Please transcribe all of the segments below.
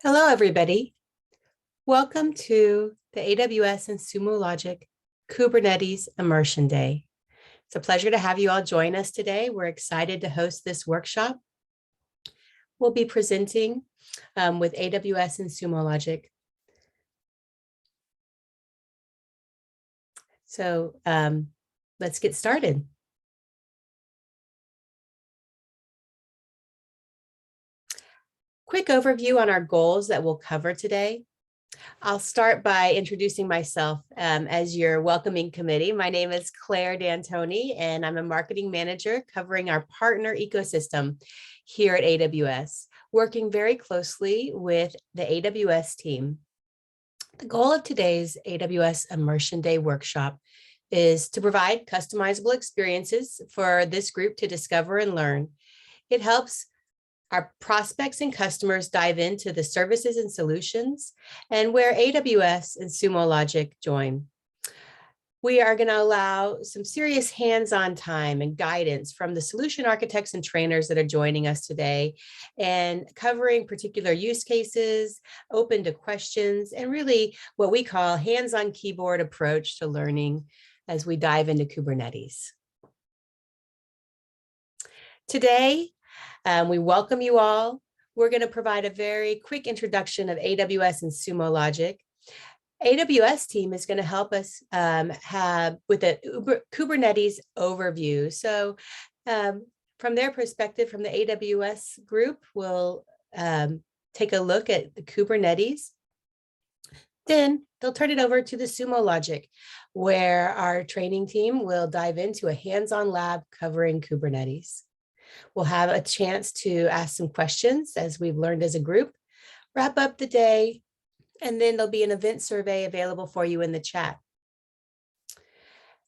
Hello, everybody. Welcome to the AWS and Sumo Logic Kubernetes Immersion Day. It's a pleasure to have you all join us today. We're excited to host this workshop. We'll be presenting with AWS and Sumo Logic. So let's get started. Quick overview on our goals that we'll cover today. I'll start by introducing myself as your welcoming committee. My name is Claire D'Antoni, and I'm a marketing manager covering our partner ecosystem here at AWS, working very closely with the AWS team. The goal of today's AWS Immersion Day workshop is to provide customizable experiences for this group to discover and learn. It helps our prospects and customers dive into the services and solutions and where AWS and Sumo Logic join. We are going to allow some serious hands-on time and guidance from the solution architects and trainers that are joining us today and covering particular use cases, open to questions, and really what we call hands-on keyboard approach to learning as we dive into Kubernetes. Today, we welcome you all. We're going to provide a very quick introduction of AWS and Sumo Logic. AWS team is going to help us have with a Kubernetes overview. So from their perspective, from the AWS group, we'll take a look at the Kubernetes. Then they'll turn it over to the Sumo Logic, where our training team will dive into a hands-on lab covering Kubernetes. We'll have a chance to ask some questions as we've learned as a group, wrap up the day, and then there'll be an event survey available for you in the chat.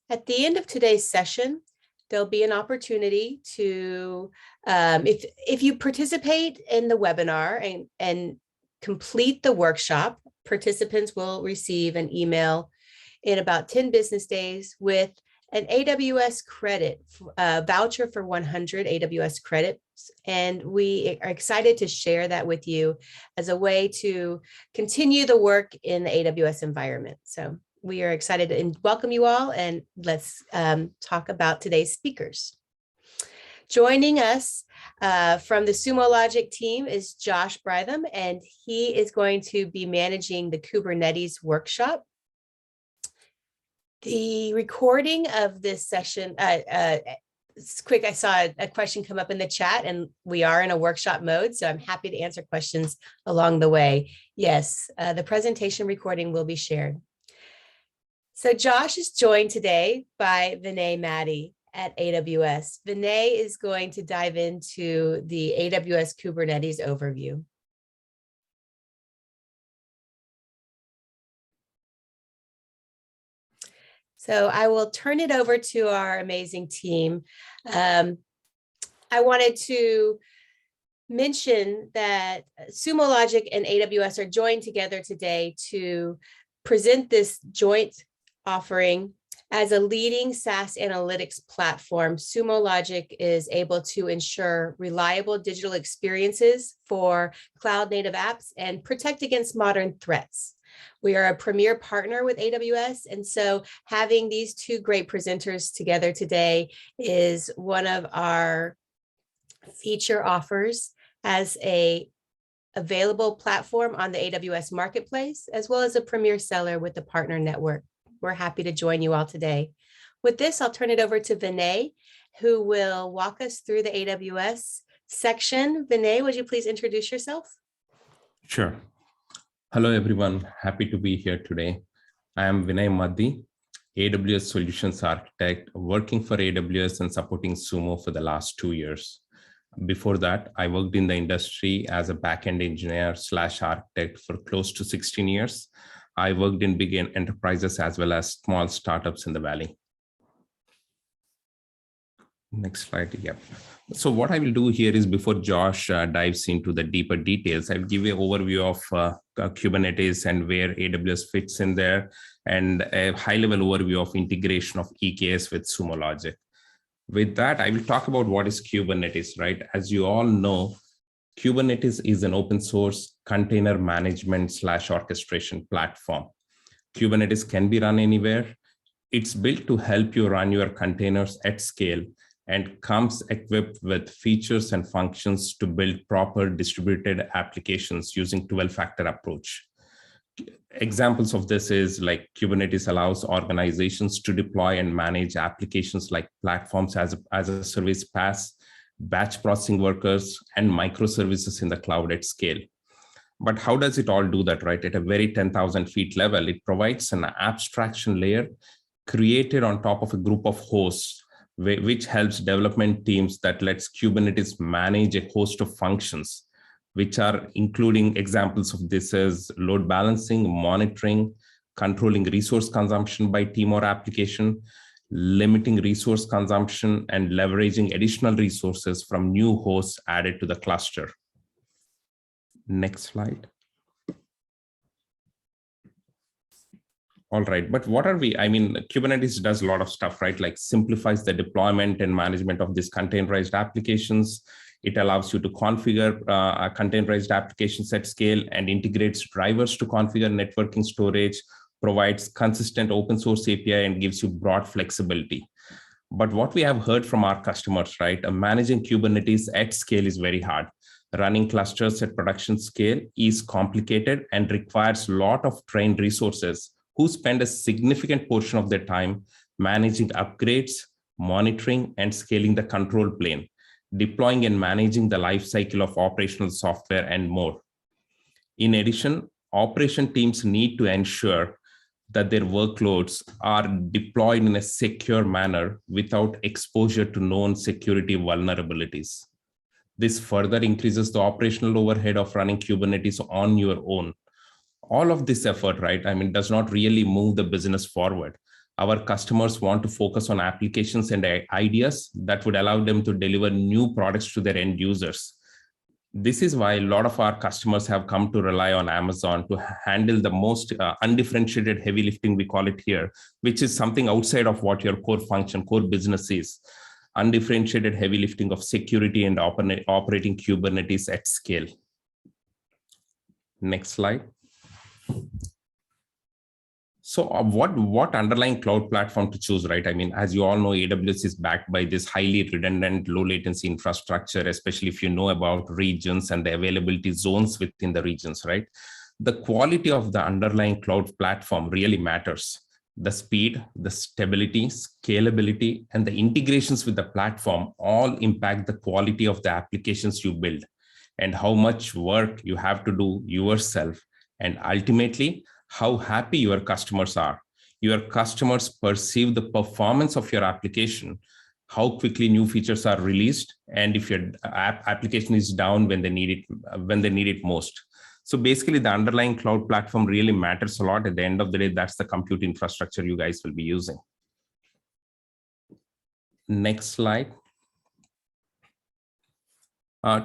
At the end of today's session, there'll be an opportunity to, if you participate in the webinar and complete the workshop, participants will receive an email in about 10 business days with an AWS credit, voucher for 100 AWS credits. And we are excited to share that with you as a way to continue the work in the AWS environment. So we are excited to welcome you all, and let's talk about today's speakers. Joining us from the Sumo Logic team is Josh Brytham, and he is going to be managing the Kubernetes workshop. The recording of this session, it's quick, I saw a question come up in the chat, and we are in a workshop mode, so I'm happy to answer questions along the way. Yes, the presentation recording will be shared. So Josh is joined today by Vinay Maddy at AWS. Vinay is going to dive into the AWS Kubernetes overview. So I will turn it over to our amazing team. I wanted to mention that Sumo Logic and AWS are joined together today to present this joint offering. As a leading SaaS analytics platform, Sumo Logic is able to ensure reliable digital experiences for cloud-native apps and protect against modern threats. We are a premier partner with AWS, and so having these two great presenters together today is one of our feature offers as a available platform on the AWS marketplace, as well as a premier seller with the partner network. We're happy to join you all today. With this, I'll turn it over to Vinay, who will walk us through the AWS section. Vinay, would you please introduce yourself? Sure. Hello, everyone. Happy to be here today. I am Vinay Maddy, AWS Solutions Architect, working for AWS and supporting Sumo for the last 2 years. Before that, I worked in the industry as a backend engineer / architect for close to 16 years. I worked in big enterprises as well as small startups in the Valley. Next slide. Yep. So what I will do here is, before Josh dives into the deeper details, I will give you an overview of Kubernetes and where AWS fits in there, and a high-level overview of integration of EKS with Sumo Logic. With that, I will talk about what is Kubernetes, right? As you all know, Kubernetes is an open source container management / orchestration platform. Kubernetes can be run anywhere. It's built to help you run your containers at scale and comes equipped with features and functions to build proper distributed applications using 12-factor approach. Examples of this is like Kubernetes allows organizations to deploy and manage applications like platforms as a service PaaS, batch processing workers, and microservices in the cloud at scale. But how does it all do that, right? At a very 10,000 feet level, it provides an abstraction layer created on top of a group of hosts, which helps development teams that lets Kubernetes manage a host of functions, which are including examples of this as load balancing, monitoring, controlling resource consumption by team or application, limiting resource consumption, and leveraging additional resources from new hosts added to the cluster. Next slide. All right, but what are we? I mean, Kubernetes does a lot of stuff, right? Like simplifies the deployment and management of these containerized applications. It allows you to configure containerized applications at scale and integrates drivers to configure networking storage, provides consistent open source API, and gives you broad flexibility. But what we have heard from our customers, right? Managing Kubernetes at scale is very hard. Running clusters at production scale is complicated and requires a lot of trained resources who spend a significant portion of their time managing upgrades, monitoring, and scaling the control plane, deploying and managing the lifecycle of operational software, and more. In addition, operation teams need to ensure that their workloads are deployed in a secure manner without exposure to known security vulnerabilities. This further increases the operational overhead of running Kubernetes on your own. All of this effort, right, I mean, does not really move the business forward. Our customers want to focus on applications and ideas that would allow them to deliver new products to their end users. This is why a lot of our customers have come to rely on Amazon to handle the most undifferentiated heavy lifting, we call it here, which is something outside of what your core function, core business is. Undifferentiated heavy lifting of security and operating Kubernetes at scale. Next slide. So what underlying cloud platform to choose, right? I mean, as you all know, AWS is backed by this highly redundant, low latency infrastructure, especially if you know about regions and the availability zones within the regions, right? The quality of the underlying cloud platform really matters. The speed, the stability, scalability, and the integrations with the platform all impact the quality of the applications you build and how much work you have to do yourself, and ultimately, how happy your customers are. Your customers perceive the performance of your application, how quickly new features are released, and if your application is down when they need it most. So basically, the underlying cloud platform really matters a lot. At the end of the day, that's the compute infrastructure you guys will be using. Next slide.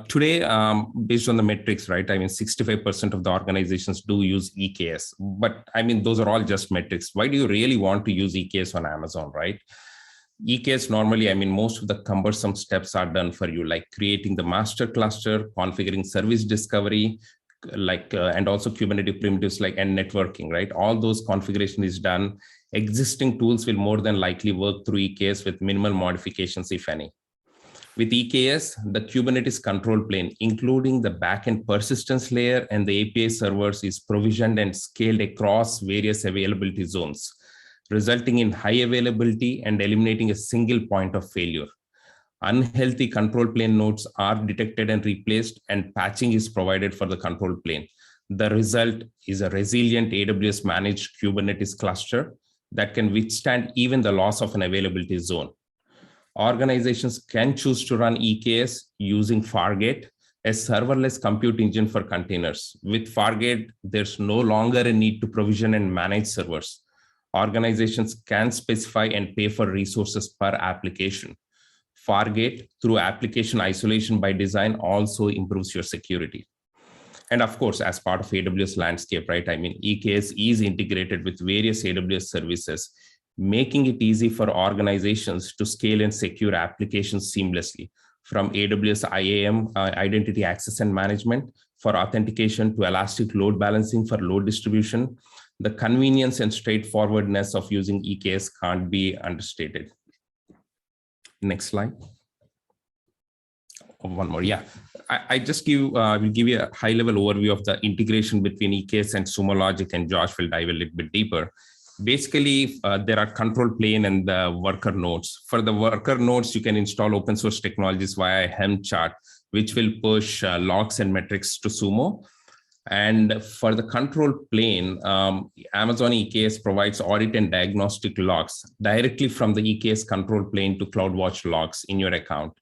Today, based on the metrics, right? I mean, 65% of the organizations do use EKS, but I mean, those are all just metrics. Why do you really want to use EKS on Amazon, right? EKS normally, I mean, most of the cumbersome steps are done for you, like creating the master cluster, configuring service discovery, and also Kubernetes primitives and networking, right? All those configuration is done. Existing tools will more than likely work through EKS with minimal modifications, if any. With EKS, the Kubernetes control plane, including the backend persistence layer and the API servers, is provisioned and scaled across various availability zones, resulting in high availability and eliminating a single point of failure. Unhealthy control plane nodes are detected and replaced, and patching is provided for the control plane. The result is a resilient AWS managed Kubernetes cluster that can withstand even the loss of an availability zone. Organizations can choose to run EKS using Fargate, a serverless compute engine for containers. With Fargate, there's no longer a need to provision and manage servers. Organizations can specify and pay for resources per application. Fargate, through application isolation by design, also improves your security. And of course, as part of AWS landscape, right? I mean, EKS is integrated with various AWS services, making it easy for organizations to scale and secure applications seamlessly. from AWS IAM, Identity Access and Management, for authentication to elastic load balancing for load distribution. The convenience and straightforwardness of using EKS can't be understated. Next slide. One more, yeah. I just will give you a high-level overview of the integration between EKS and Sumo Logic, and Josh will dive a little bit deeper. Basically, there are control plane and the worker nodes. For the worker nodes, you can install open source technologies via Helm chart, which will push logs and metrics to Sumo. And for the control plane, Amazon EKS provides audit and diagnostic logs directly from the EKS control plane to CloudWatch logs in your account.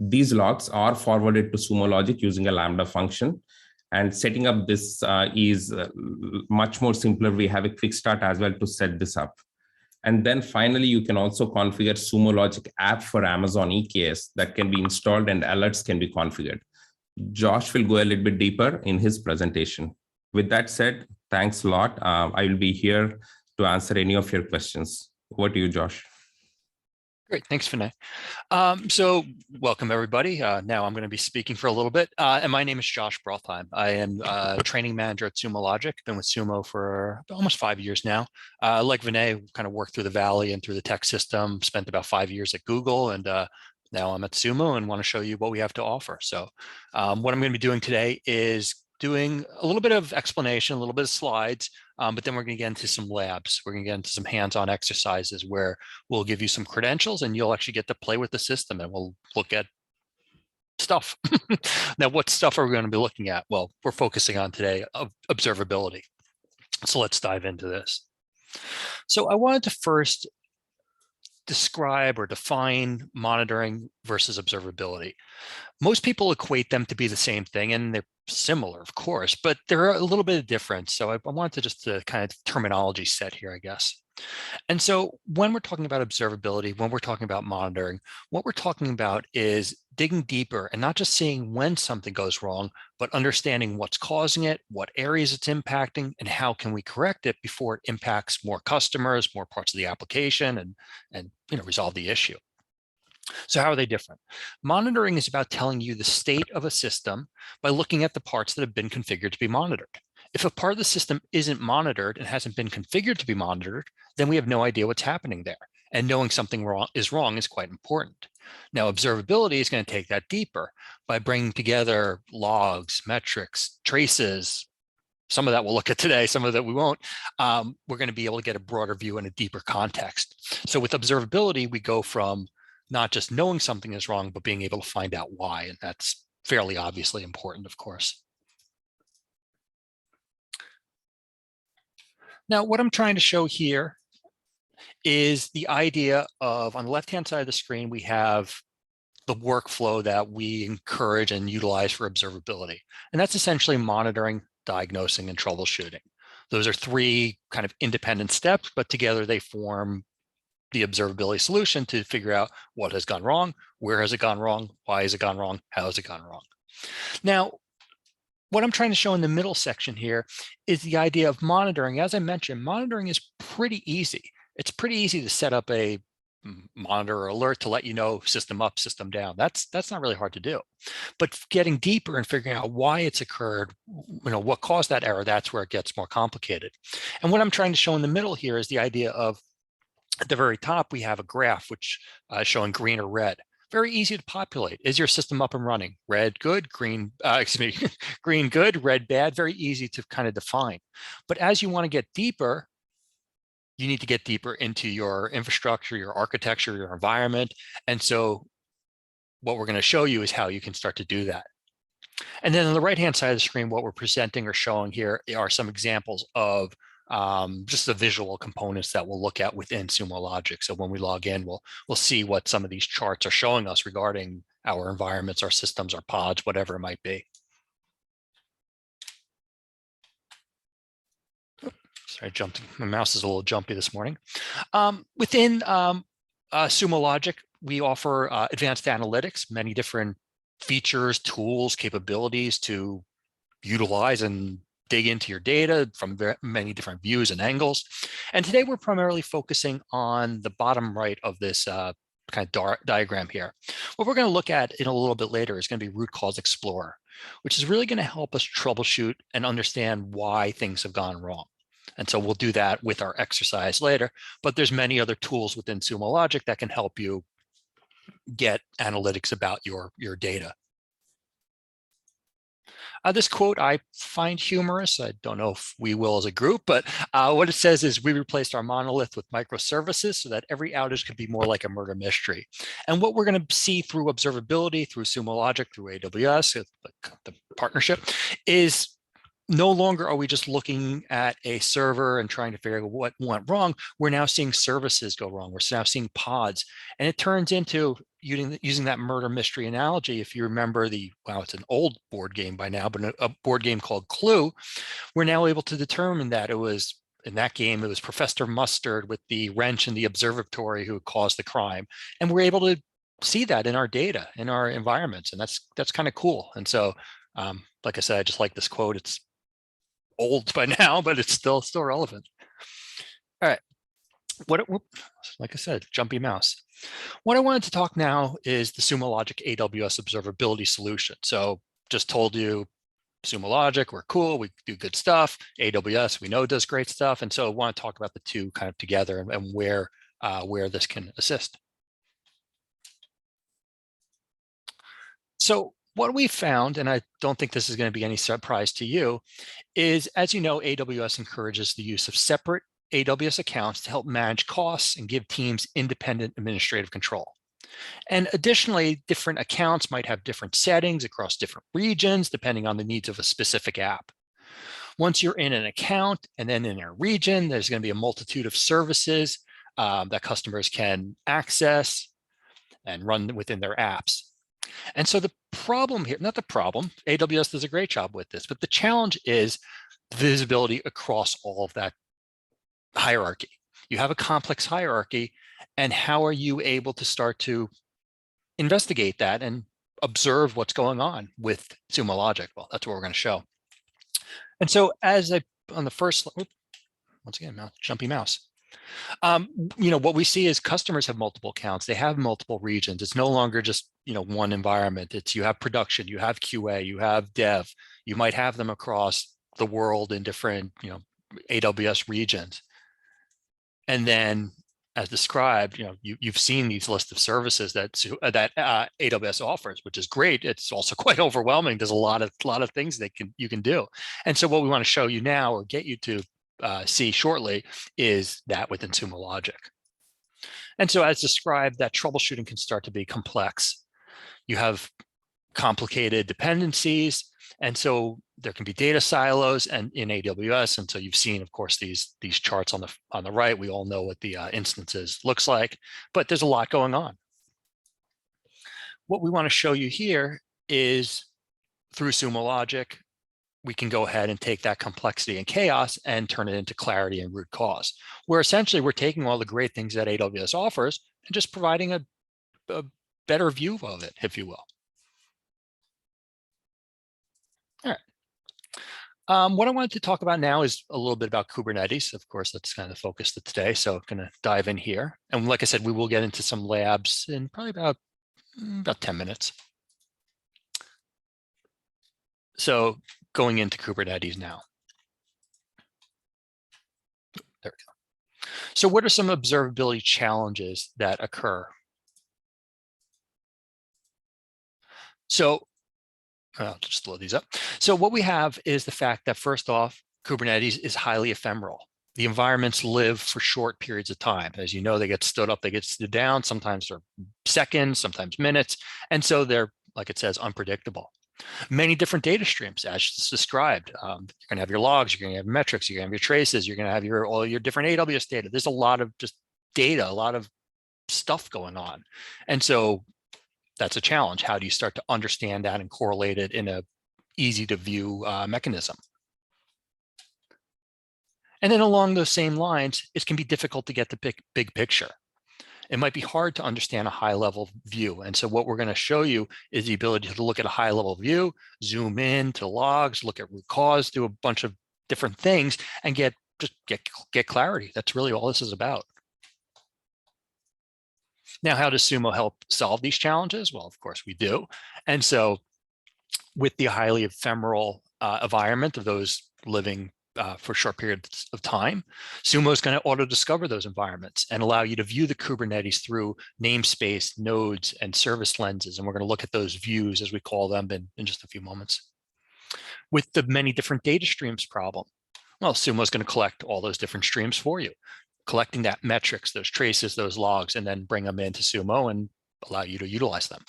These logs are forwarded to Sumo Logic using a Lambda function. And setting up this is much more simpler. We have a quick start as well to set this up. And then finally, you can also configure Sumo Logic app for Amazon EKS that can be installed and alerts can be configured. Josh will go a little bit deeper in his presentation. With that said, thanks a lot. I will be here to answer any of your questions. Over to you, Josh. Great, thanks, Vinay. So welcome, everybody. Now I'm going to be speaking for a little bit. And my name is Josh Brothheim. I am a training manager at Sumo Logic. Been with Sumo for almost 5 years now. Like Vinay, kind of worked through the Valley and through the tech system, spent about 5 years at Google, and now I'm at Sumo and want to show you what we have to offer. So what I'm going to be doing today is doing a little bit of explanation, a little bit of slides, but then we're going to get into some labs. We're going to get into some hands-on exercises where we'll give you some credentials and you'll actually get to play with the system, and we'll look at stuff. Now, what stuff are we going to be looking at? Well, we're focusing on today observability. So let's dive into this. So I wanted to first describe or define monitoring versus observability. Most people equate them to be the same thing, and they're similar, of course, but they're a little bit different. So I wanted to just kind of terminology set here, I guess. And so when we're talking about observability, when we're talking about monitoring, what we're talking about is digging deeper and not just seeing when something goes wrong, but understanding what's causing it, what areas it's impacting, and how can we correct it before it impacts more customers, more parts of the application, and resolve the issue. So how are they different? Monitoring is about telling you the state of a system by looking at the parts that have been configured to be monitored. If a part of the system isn't monitored and hasn't been configured to be monitored, then we have no idea what's happening there. And knowing something wrong is quite important. Now, observability is going to take that deeper by bringing together logs, metrics, traces. Some of that we'll look at today, some of that we won't. We're going to be able to get a broader view and a deeper context. So with observability, we go from not just knowing something is wrong, but being able to find out why. And that's fairly obviously important, of course. Now, what I'm trying to show here is the idea of, on the left-hand side of the screen, we have the workflow that we encourage and utilize for observability. And that's essentially monitoring, diagnosing, and troubleshooting. Those are three kind of independent steps, but together they form the observability solution to figure out what has gone wrong, where has it gone wrong, why has it gone wrong, how has it gone wrong. Now, what I'm trying to show in the middle section here is the idea of monitoring. As I mentioned, monitoring is pretty easy. It's pretty easy to set up a monitor or alert to let you know system up, system down. That's not really hard to do. But getting deeper and figuring out why it's occurred, what caused that error, that's where it gets more complicated. And what I'm trying to show in the middle here is the idea of, at the very top, we have a graph which is showing green or red. Very easy to populate. Is your system up and running? Red, good, green, green, good, red, bad. Very easy to kind of define. But as you want to get deeper, you need to get deeper into your infrastructure, your architecture, your environment. And so what we're going to show you is how you can start to do that. And then on the right-hand side of the screen, what we're presenting or showing here are some examples of just the visual components that we'll look at within Sumo Logic. So when we log in, we'll see what some of these charts are showing us regarding our environments, our systems, our pods, whatever it might be. Sorry, my mouse is a little jumpy this morning. Within Sumo Logic, we offer advanced analytics, many different features, tools, capabilities to utilize and dig into your data from many different views and angles. And today we're primarily focusing on the bottom right of this kind of diagram here. What we're going to look at in a little bit later is going to be Root Cause Explorer, which is really going to help us troubleshoot and understand why things have gone wrong. And so we'll do that with our exercise later, but there's many other tools within Sumo Logic that can help you get analytics about your data. This quote I find humorous. I don't know if we will as a group, but what it says is, we replaced our monolith with microservices so that every outage could be more like a murder mystery. And what we're going to see through observability, through Sumo Logic, through AWS, the partnership, is no longer are we just looking at a server and trying to figure out what went wrong. We're now seeing services go wrong. We're now seeing pods. And it turns into, using that murder mystery analogy, if you remember it's an old board game by now, but a board game called Clue, we're now able to determine that it was, in that game, it was Professor Mustard with the wrench in the observatory who caused the crime. And we're able to see that in our data, in our environments. And that's kind of cool. And so, like I said, I just like this quote. It's old by now, but it's still relevant. All right. Like I said, jumpy mouse. What I wanted to talk now is the Sumo Logic AWS observability solution. So just told you, Sumo Logic, we're cool, we do good stuff. AWS, we know does great stuff. And so I want to talk about the two kind of together and where this can assist. So what we found, and I don't think this is going to be any surprise to you, is, as you know, AWS encourages the use of separate AWS accounts to help manage costs and give teams independent administrative control. And additionally, different accounts might have different settings across different regions, depending on the needs of a specific app. Once you're in an account and then in a region, there's going to be a multitude of services that customers can access and run within their apps. And so the problem here, not the problem, AWS does a great job with this, but the challenge is visibility across all of that hierarchy. You have a complex hierarchy, and how are you able to start to investigate that and observe what's going on with Sumo Logic? Well, that's what we're going to show. And so on the first, once again, jumpy mouse. What we see is customers have multiple accounts. They have multiple regions. It's no longer just, one environment. It's, you have production, you have QA, you have dev. You might have them across the world in different, AWS regions. And then, as described, you've seen these lists of services that AWS offers, which is great. It's also quite overwhelming. There's a lot of things you can do. And so what we want to show you now, or get you to see shortly, is that within Sumo Logic. And so, as described, that troubleshooting can start to be complex. You have complicated dependencies, and so there can be data silos and in AWS. And so you've seen, of course, these charts on the right. We all know what the instances looks like, but there's a lot going on. What we want to show you here is, through Sumo Logic, we can go ahead and take that complexity and chaos and turn it into clarity and root cause, where essentially we're taking all the great things that AWS offers and just providing a better view of it, if you will. All right. What I wanted to talk about now is a little bit about Kubernetes. Of course, that's kind of the focus of today. So I'm going to dive in here. And like I said, we will get into some labs in probably about 10 minutes. So going into Kubernetes now. There we go. So what are some observability challenges that occur? So I'll just load these up. So what we have is the fact that, first off, Kubernetes is highly ephemeral. The environments live for short periods of time. As you know, they get stood up, they get stood down. Sometimes they're seconds, sometimes minutes. And so they're, like it says, unpredictable. Many different data streams, as described. You're going to have your logs, you're going to have metrics, you're going to have your traces, you're going to have all your different AWS data. There's a lot of just data, a lot of stuff going on. And so that's a challenge. How do you start to understand that and correlate it in a easy to view mechanism? And then along those same lines, it can be difficult to get the big picture. It might be hard to understand a high level view. And so what we're going to show you is the ability to look at a high level view, zoom in to logs, look at root cause, do a bunch of different things, and get clarity. That's really all this is about. Now, how does Sumo help solve these challenges? Well, of course we do. And so with the highly ephemeral environment of those living for short periods of time, Sumo is going to auto-discover those environments and allow you to view the Kubernetes through namespace, nodes, and service lenses. And we're going to look at those views, as we call them, in just a few moments. With the many different data streams problem, well, Sumo is going to collect all those different streams for you, collecting that metrics, those traces, those logs, and then bring them into Sumo and allow you to utilize them.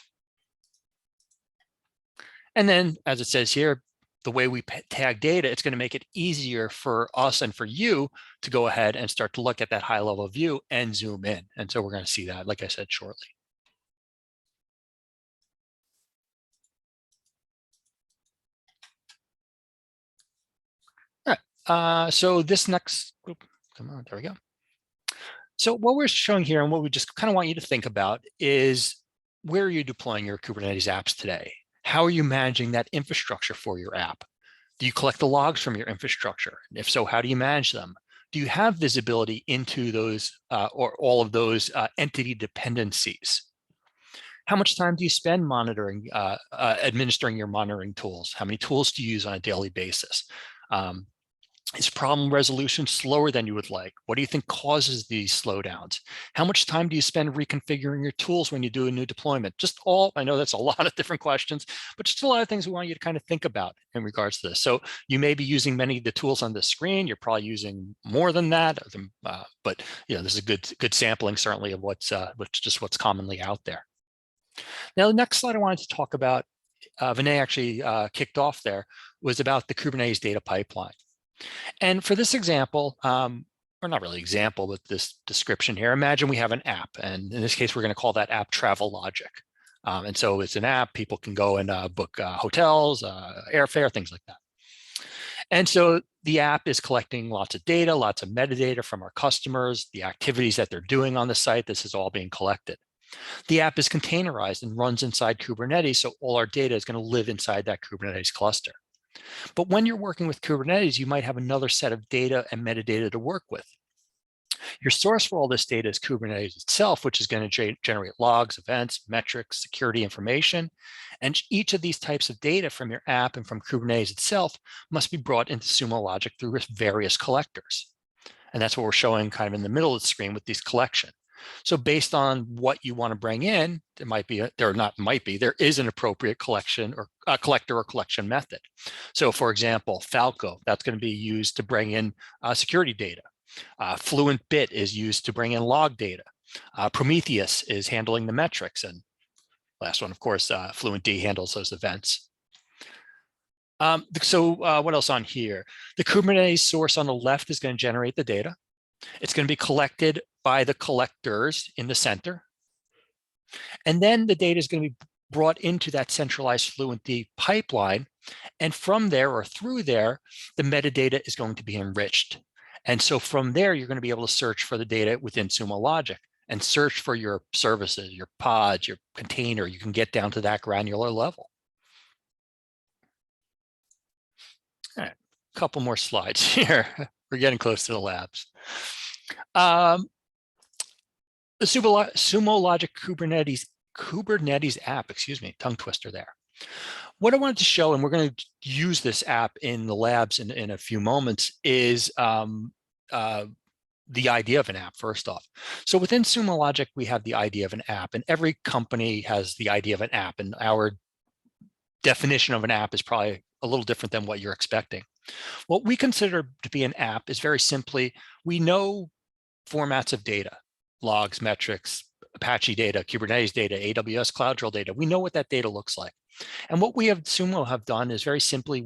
And then, as it says here, the way we tag data, it's going to make it easier for us and for you to go ahead and start to look at that high level view and zoom in. And so we're going to see that, like I said, shortly. All right. So this next, come on, there we go. So what we're showing here and what we just kind of want you to think about is, where are you deploying your Kubernetes apps today? How are you managing that infrastructure for your app? Do you collect the logs from your infrastructure? If so, how do you manage them? Do you have visibility into those or all of those entity dependencies? How much time do you spend monitoring, administering your monitoring tools? How many tools do you use on a daily basis? Is problem resolution slower than you would like? What do you think causes these slowdowns? How much time do you spend reconfiguring your tools when you do a new deployment? Just all, I know that's a lot of different questions, but just a lot of things we want you to kind of think about in regards to this. So you may be using many of the tools on the screen. You're probably using more than that, but you know, this is a good sampling certainly of what's commonly out there. Now, the next slide I wanted to talk about, Vinay actually kicked off there, was about the Kubernetes data pipeline. And for this example, or not really example, but this description here, imagine we have an app. And in this case, we're going to call that app Travel Logic. And so it's an app, people can go and book hotels, airfare, things like that. And so the app is collecting lots of data, lots of metadata from our customers, the activities that they're doing on the site. This is all being collected. The app is containerized and runs inside Kubernetes, so all our data is going to live inside that Kubernetes cluster. But when you're working with Kubernetes, you might have another set of data and metadata to work with. Your source for all this data is Kubernetes itself, which is going to generate logs, events, metrics, security information. And each of these types of data from your app and from Kubernetes itself must be brought into Sumo Logic through various collectors. And that's what we're showing kind of in the middle of the screen with these collections. So based on what you want to bring in, there is an appropriate collection or collector or collection method. So for example, Falco, that's going to be used to bring in security data. Fluent Bit is used to bring in log data. Prometheus is handling the metrics. And last one, of course, Fluent D handles those events. What else on here? The Kubernetes source on the left is going to generate the data. It's going to be collected by the collectors in the center. And then the data is going to be brought into that centralized Fluentd pipeline. And from there or through there, the metadata is going to be enriched. And so from there, you're going to be able to search for the data within Sumo Logic and search for your services, your pods, your container. You can get down to that granular level. All right, a couple more slides here. We're getting close to the labs. The Sumo Logic Kubernetes app, excuse me, tongue twister there. What I wanted to show, and we're going to use this app in the labs in a few moments, is the idea of an app, first off. So within Sumo Logic, we have the idea of an app, and every company has the idea of an app, and our definition of an app is probably a little different than what you're expecting. What we consider to be an app is very simply, we know formats of data, logs, metrics, Apache data, Kubernetes data, AWS CloudTrail data. We know what that data looks like. And what we have Sumo have done is very simply,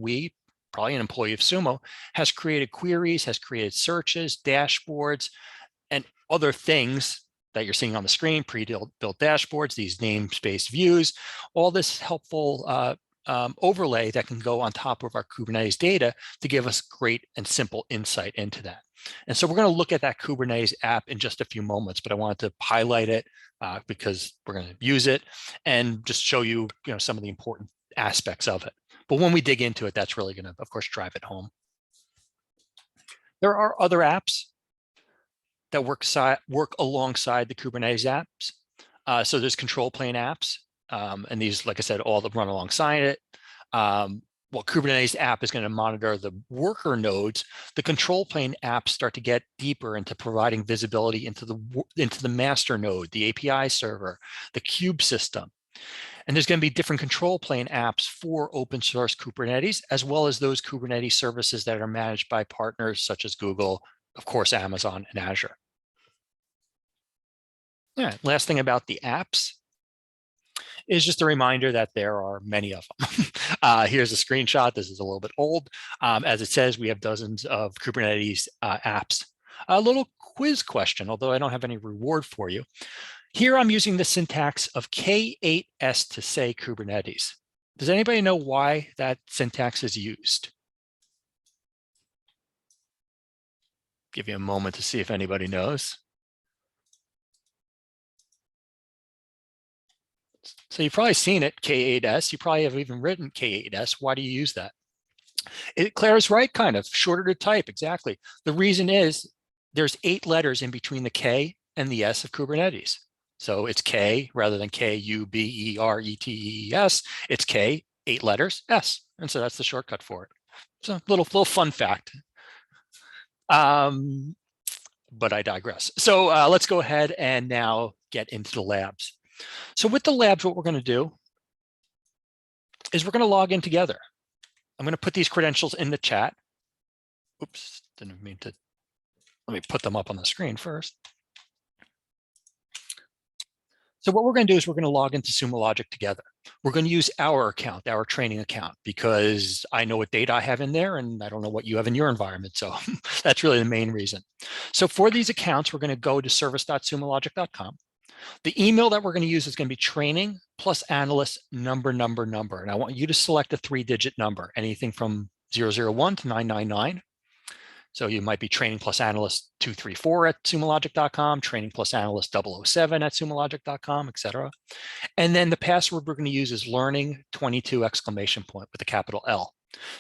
probably an employee of Sumo, has created queries, has created searches, dashboards, and other things that you're seeing on the screen, pre-built dashboards, these namespace views, all this helpful overlay that can go on top of our Kubernetes data to give us great and simple insight into that. And so we're going to look at that Kubernetes app in just a few moments, but I wanted to highlight it because we're going to use it and just show you, some of the important aspects of it. But when we dig into it, that's really going to, of course, drive it home. There are other apps that work alongside the Kubernetes apps. So there's control plane apps, and these, like I said, all run alongside it. Well, Kubernetes app is going to monitor the worker nodes. The control plane apps start to get deeper into providing visibility into the master node, the API server, the kube system. And there's going to be different control plane apps for open source Kubernetes, as well as those Kubernetes services that are managed by partners such as Google, of course, Amazon, and Azure. All right, last thing about the apps is just a reminder that there are many of them. Here's a screenshot. This is a little bit old. As it says, we have dozens of Kubernetes apps. A little quiz question, although I don't have any reward for you. Here I'm using the syntax of K8S to say Kubernetes. Does anybody know why that syntax is used? Give you a moment to see if anybody knows. So you've probably seen it, K8S. You probably have even written K8S. Why do you use that? Claire's right, kind of, shorter to type, exactly. The reason is there's 8 letters in between the K and the S of Kubernetes. So it's K rather than K-U-B-E-R-E-T-E-S. It's K, 8 letters, S. And so that's the shortcut for it. So little fun fact. But I digress. So let's go ahead and now get into the labs. So with the labs, what we're going to do is we're going to log in together. I'm going to put these credentials in the chat. Oops, didn't mean to. Let me put them up on the screen first. So what we're going to do is we're going to log into Sumo Logic together. We're going to use our account, our training account, because I know what data I have in there and I don't know what you have in your environment. So that's really the main reason. So for these accounts, we're going to go to service.sumologic.com. The email that we're going to use is going to be training plus analyst number. And I want you to select a 3-digit number, anything from 001 to 999. So you might be training plus analyst 234 at sumologic.com, training plus analyst 007 at sumologic.com, etc. And then the password we're going to use is learning 22 exclamation point with a capital L.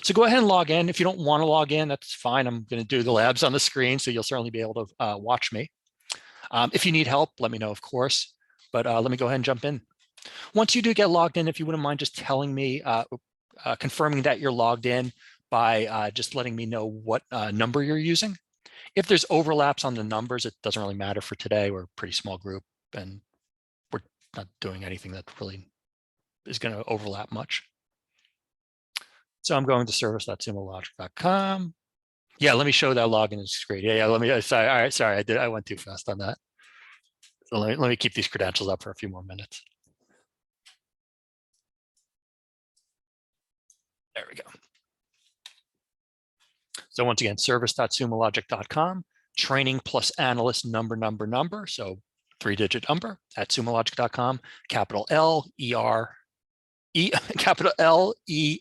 So go ahead and log in. If you don't want to log in, that's fine. I'm going to do the labs on the screen, so you'll certainly be able to watch me. If you need help, let me know, of course, but let me go ahead and jump in. Once you do get logged in, if you wouldn't mind just telling me, confirming that you're logged in by just letting me know what number you're using. If there's overlaps on the numbers, it doesn't really matter for today. We're a pretty small group and we're not doing anything that really is going to overlap much. So I'm going to service.sumologic.com. Yeah, let me show that login is great. Yeah, let me, sorry, all right, sorry, I went too fast on that. So let me keep these credentials up for a few more minutes. There we go. So once again, service.sumologic.com, training plus analyst number. So 3-digit number at sumologic.com, capital L, capital L-E-A-R-N-I-N-G,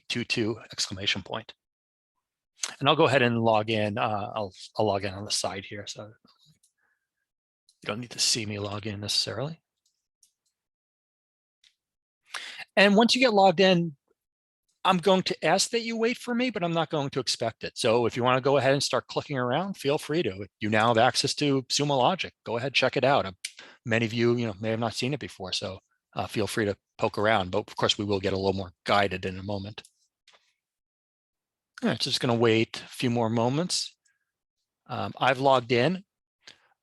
22 exclamation point. And I'll go ahead and log in. I'll log in on the side here. So you don't need to see me log in necessarily. And once you get logged in, I'm going to ask that you wait for me, but I'm not going to expect it. So if you want to go ahead and start clicking around, feel free to. You now have access to Sumo Logic. Go ahead, check it out. Many of you, may have not seen it before, so feel free to poke around. But of course, we will get a little more guided in a moment. All right, so just going to wait a few more moments. I've logged in.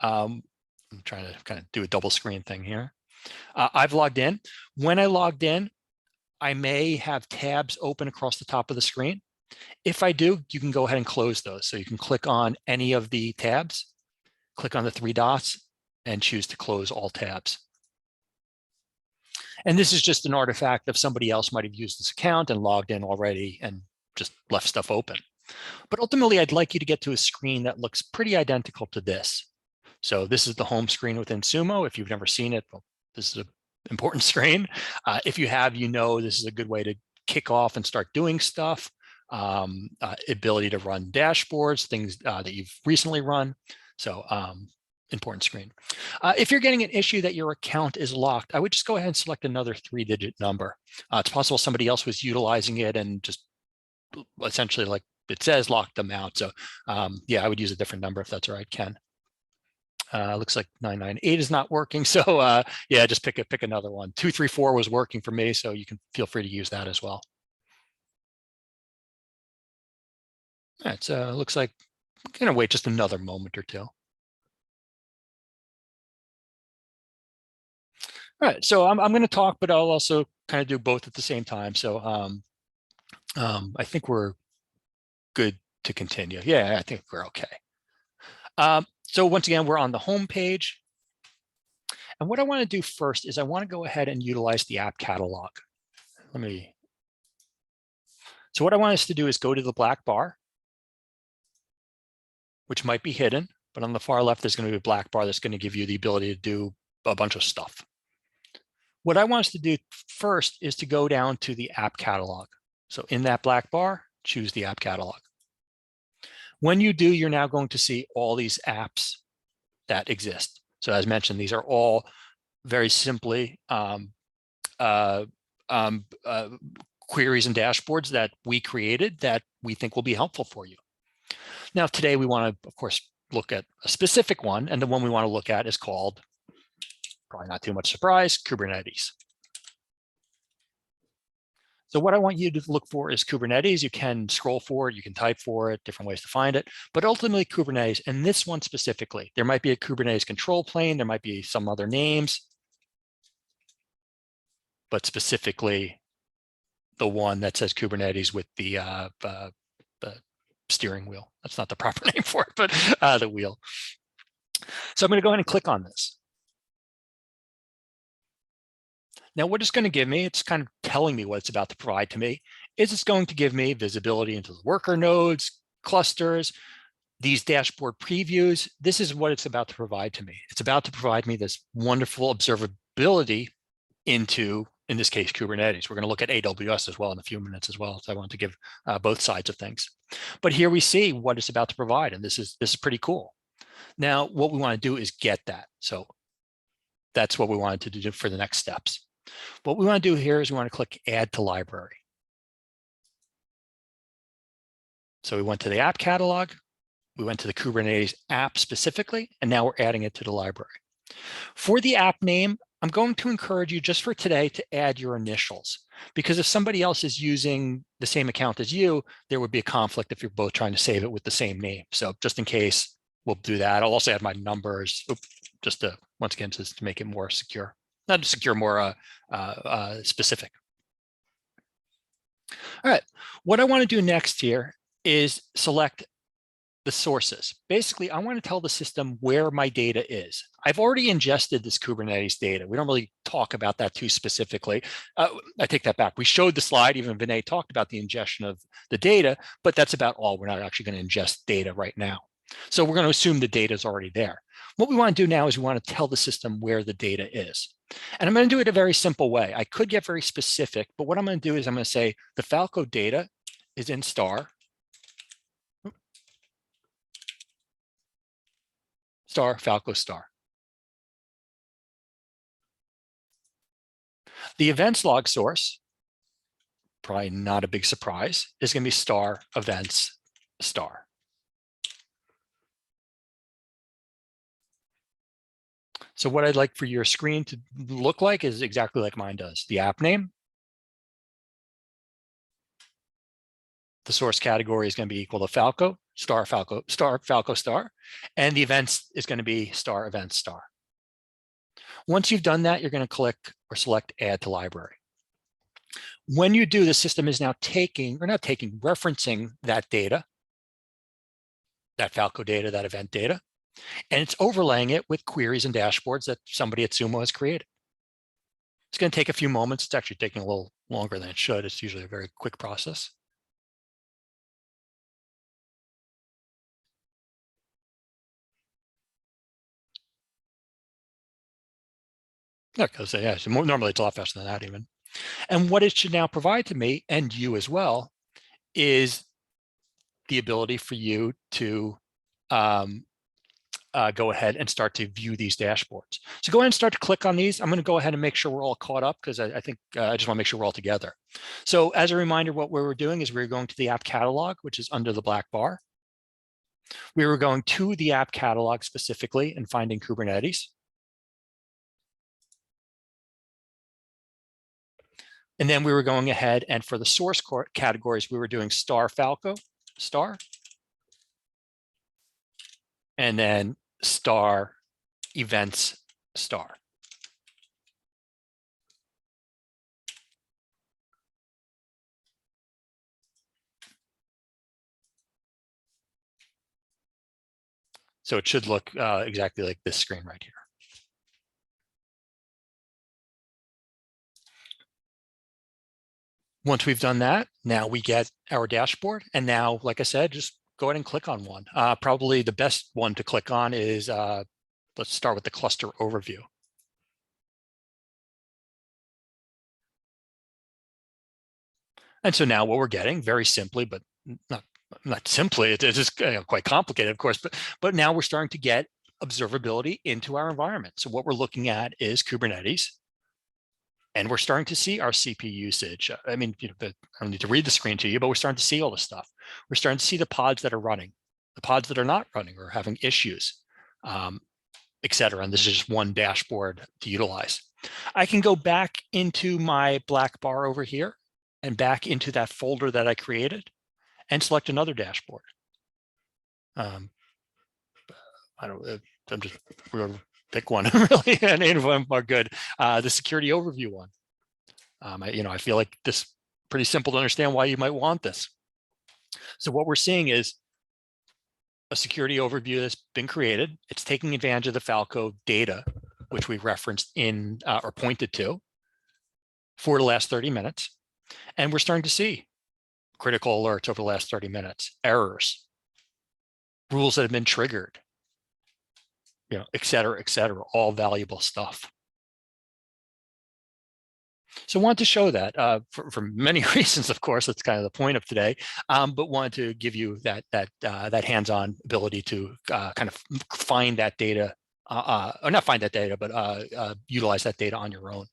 I'm trying to kind of do a double screen thing here. I've logged in. When I logged in, I may have tabs open across the top of the screen. If I do, you can go ahead and close those. So you can click on any of the tabs, click on the 3 dots, and choose to close all tabs. And this is just an artifact of somebody else might have used this account and logged in already and just left stuff open. But ultimately, I'd like you to get to a screen that looks pretty identical to this. So this is the home screen within Sumo. If you've never seen it, well, this is an important screen. If you have, this is a good way to kick off and start doing stuff. Ability to run dashboards, things that you've recently run. So important screen. If you're getting an issue that your account is locked, I would just go ahead and select another 3-digit number. It's possible somebody else was utilizing it and just essentially, like it says, locked them out. So yeah, I would use a different number if that's all right, Ken. Looks like 998 is not working. So yeah, just pick another one. 234 was working for me, so you can feel free to use that as well. All right, so it looks like I'm gonna wait just another moment or two. All right, so I'm going to talk, but I'll also kind of do both at the same time. So I think we're good to continue. Yeah, I think we're okay. So once again, we're on the home page. And what I want to do first is I want to go ahead and utilize the app catalog. So what I want us to do is go to the black bar, which might be hidden, but on the far left, there's going to be a black bar that's going to give you the ability to do a bunch of stuff. What I want us to do first is to go down to the app catalog. So in that black bar, choose the app catalog. When you do, you're now going to see all these apps that exist. So as mentioned, these are all very simply queries and dashboards that we created that we think will be helpful for you. Now, today we want to, of course, look at a specific one, and the one we want to look at is called, probably not too much surprise, Kubernetes. So what I want you to look for is Kubernetes. You can scroll for it, you can type for it, different ways to find it, but ultimately Kubernetes, and this one specifically. There might be a Kubernetes control plane, there might be some other names, but specifically the one that says Kubernetes with the steering wheel. That's not the proper name for it, but the wheel. So I'm going to go ahead and click on this. Now, what it's going to give me, it's kind of telling me what it's about to provide to me, is it's going to give me visibility into the worker nodes, clusters, these dashboard previews. This is what it's about to provide to me. It's about to provide me this wonderful observability into, in this case, Kubernetes. We're going to look at AWS as well in a few minutes as well. So I want to give both sides of things. But here we see what it's about to provide, and this is pretty cool. Now, what we want to do is get that. So that's what we wanted to do for the next steps. What we want to do here is we want to click Add to Library. So we went to the app catalog, we went to the Kubernetes app specifically, and now we're adding it to the library. For the app name, I'm going to encourage you just for today to add your initials, because if somebody else is using the same account as you, there would be a conflict if you're both trying to save it with the same name. So just in case, we'll do that. I'll also add my numbers, just to, once again, just to make it more secure. Not secure, more specific. All right, what I want to do next here is select the sources. Basically, I want to tell the system where my data is. I've already ingested this Kubernetes data. We don't really talk about that too specifically. I take that back. We showed the slide, even Vinay talked about the ingestion of the data, but that's about all. We're not actually going to ingest data right now. So we're going to assume the data is already there. What we want to do now is we want to tell the system where the data is. And I'm going to do it a very simple way. I could get very specific, but what I'm going to do is I'm going to say the Falco data is in star Falco star. The events log source, probably not a big surprise, is going to be star events star. So what I'd like for your screen to look like is exactly like mine does. The app name, the source category is going to be equal to Falco, star Falco, star Falco star, and the events is going to be star events star. Once you've done that, you're going to click or select Add to Library. When you do, the system is now referencing that data, that Falco data, that event data, and it's overlaying it with queries and dashboards that somebody at Sumo has created. It's going to take a few moments. It's actually taking a little longer than it should. It's usually a very quick process. Because yeah, so normally it's a lot faster than that even. And what it should now provide to me, and you as well, is the ability for you to go ahead and start to view these dashboards. So go ahead and start to click on these. I'm going to go ahead and make sure we're all caught up, because I think I just want to make sure we're all together. So as a reminder, what we were doing is we were going to the app catalog, which is under the black bar. We were going to the app catalog specifically and finding Kubernetes. And then we were going ahead and for the source categories, we were doing star Falco, star, and then star events, star. So it should look exactly like this screen right here. Once we've done that, now we get our dashboard. And now, like I said, just go ahead and click on one. Probably the best one to click on is, let's start with the cluster overview. And so now what we're getting, very simply, but not simply, it's just quite complicated, of course, but now we're starting to get observability into our environment. So what we're looking at is Kubernetes. And we're starting to see our CPU usage. I mean, I don't need to read the screen to you, but we're starting to see all this stuff. We're starting to see the pods that are running, the pods that are not running or having issues, et cetera. And this is just one dashboard to utilize. I can go back into my black bar over here and back into that folder that I created and select another dashboard. I'm just pick one really, and any of them are good. The security overview one. I feel like this is pretty simple to understand why you might want this. So what we're seeing is a security overview that's been created. It's taking advantage of the Falco data, which we referenced in or pointed to for the last 30 minutes. And we're starting to see critical alerts over the last 30 minutes, errors, rules that have been triggered, et cetera, all valuable stuff. So I wanted to show that for many reasons, of course, that's kind of the point of today, but wanted to give you that hands-on ability to kind of find that data, or not find that data, but utilize that data on your own.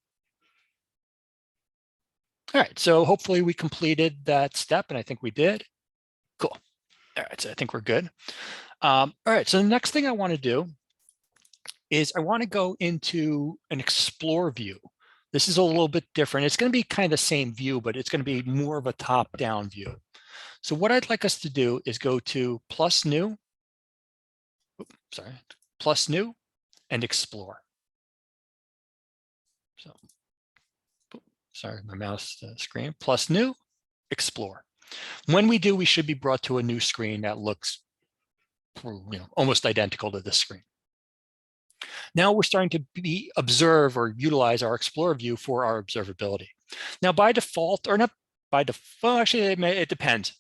All right, so hopefully we completed that step, and I think we did. Cool. All right, so I think we're good. All right, so the next thing I want to do is I want to go into an explore view. This is a little bit different. It's going to be kind of the same view, but it's going to be more of a top-down view. So what I'd like us to do is go to plus new, plus new and explore. So, sorry, my mouse screen, plus new, explore. When we do, we should be brought to a new screen that looks almost identical to this screen. Now we're starting to observe or utilize our Explorer view for our observability. Now by default, or not by default, actually it depends.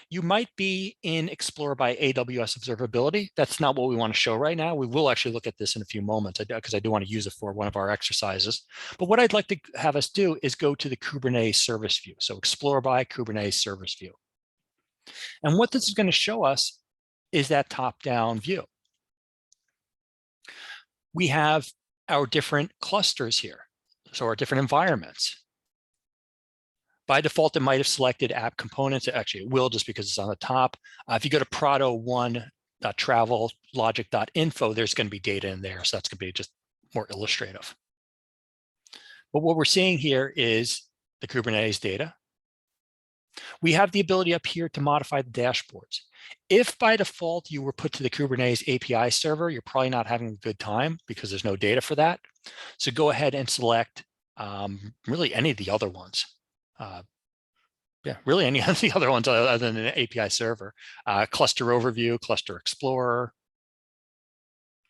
You might be in Explorer by AWS Observability. That's not what we want to show right now. We will actually look at this in a few moments because I do want to use it for one of our exercises. But what I'd like to have us do is go to the Kubernetes service view. So Explorer by Kubernetes service view. And what this is going to show us is that top-down view. We have our different clusters here, so our different environments. By default, it might have selected app components. Actually, it will just because it's on the top. If you go to prado1.travellogic.info, there's going to be data in there, so that's going to be just more illustrative. But what we're seeing here is the Kubernetes data. We have the ability up here to modify the dashboards. If by default you were put to the Kubernetes API server, you're probably not having a good time because there's no data for that. So go ahead and select really any of the other ones. Really any of the other ones other than an API server. Cluster overview, cluster explorer.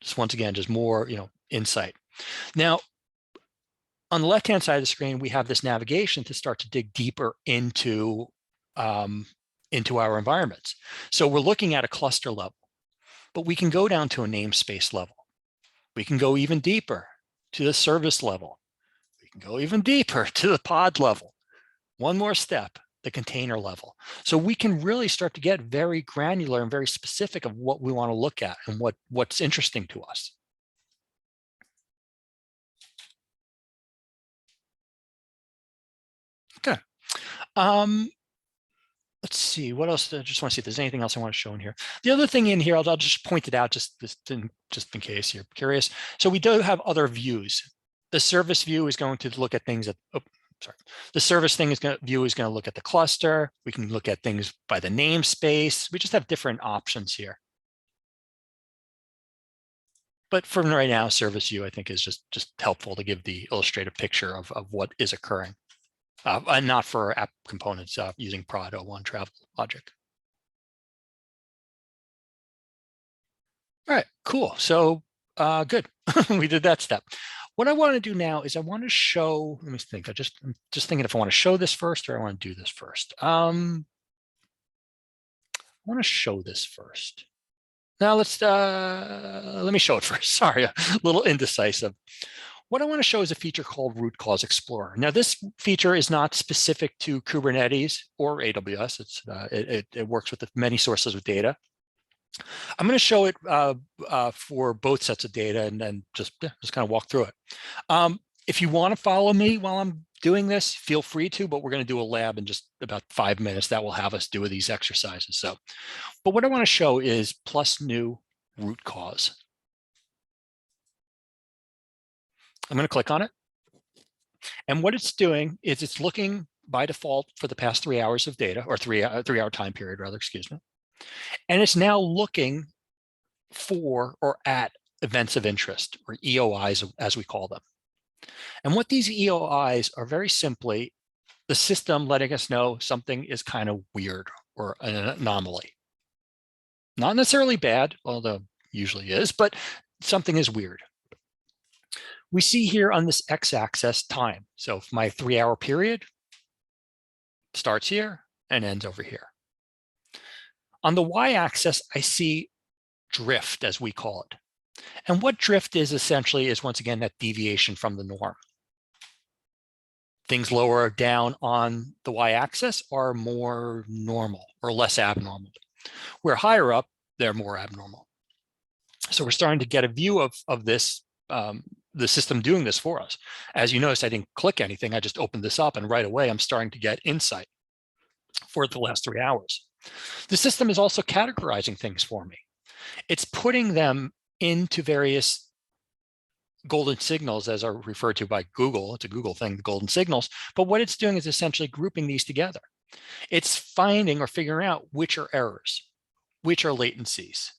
Just once again, just more insight. Now, on the left-hand side of the screen, we have this navigation to start to dig deeper into our environments. So we're looking at a cluster level, but we can go down to a namespace level. We can go even deeper to the service level. We can go even deeper to the pod level. One more step, the container level. So we can really start to get very granular and very specific of what we want to look at and what's interesting to us. Okay. let's see, what else? I just want to see if there's anything else I want to show in here. The other thing in here, I'll just point it out just in case you're curious. So we do have other views. The service view is going to look at things at, the service view is going to look at the cluster. We can look at things by the namespace. We just have different options here. But for right now, service view, I think, is just helpful to give the illustrative picture of what is occurring. And not for app components using prod 01 travel logic. All right, cool. So good. We did that step. What I want to do now is I want to show, let me think, I'm just thinking if I want to show this first or I want to do this first. I want to show this first. Now let me show it first. Sorry, a little indecisive. What I want to show is a feature called Root Cause Explorer. Now, this feature is not specific to Kubernetes or AWS. It works with many sources of data. I'm going to show it for both sets of data and then just kind of walk through it. If you want to follow me while I'm doing this, feel free to, but we're going to do a lab in just about 5 minutes that will have us do these exercises. So, but what I want to show is plus new root cause. I'm going to click on it. And what it's doing is it's looking by default for the past 3 hours of data, or three-hour time period, rather, excuse me. And it's now looking for or at events of interest, or EOIs, as we call them. And what these EOIs are very simply the system letting us know something is kind of weird or an anomaly. Not necessarily bad, although usually is, but something is weird. We see here on this x-axis time. So if my 3-hour period starts here and ends over here. On the y-axis, I see drift, as we call it. And what drift is essentially is, once again, that deviation from the norm. Things lower down on the y-axis are more normal or less abnormal. Where higher up, they're more abnormal. So we're starting to get a view of this, the system doing this for us. As you notice, I didn't click anything. I just opened this up, and right away, I'm starting to get insight for the last 3 hours. The system is also categorizing things for me. It's putting them into various golden signals, as are referred to by Google. It's a Google thing, the golden signals. But what it's doing is essentially grouping these together. It's finding or figuring out which are errors, which are latencies.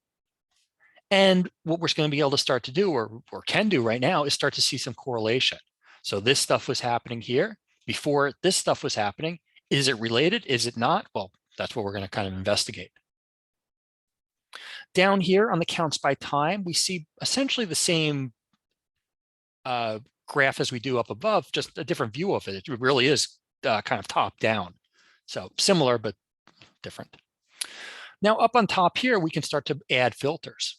And what we're going to be able to start to do, or can do right now, is start to see some correlation. So this stuff was happening here before this stuff was happening. Is it related? Is it not? Well, that's what we're going to kind of investigate. Down here on the counts by time, we see essentially the same graph as we do up above, just a different view of it. It really is kind of top down. So similar, but different. Now up on top here, we can start to add filters.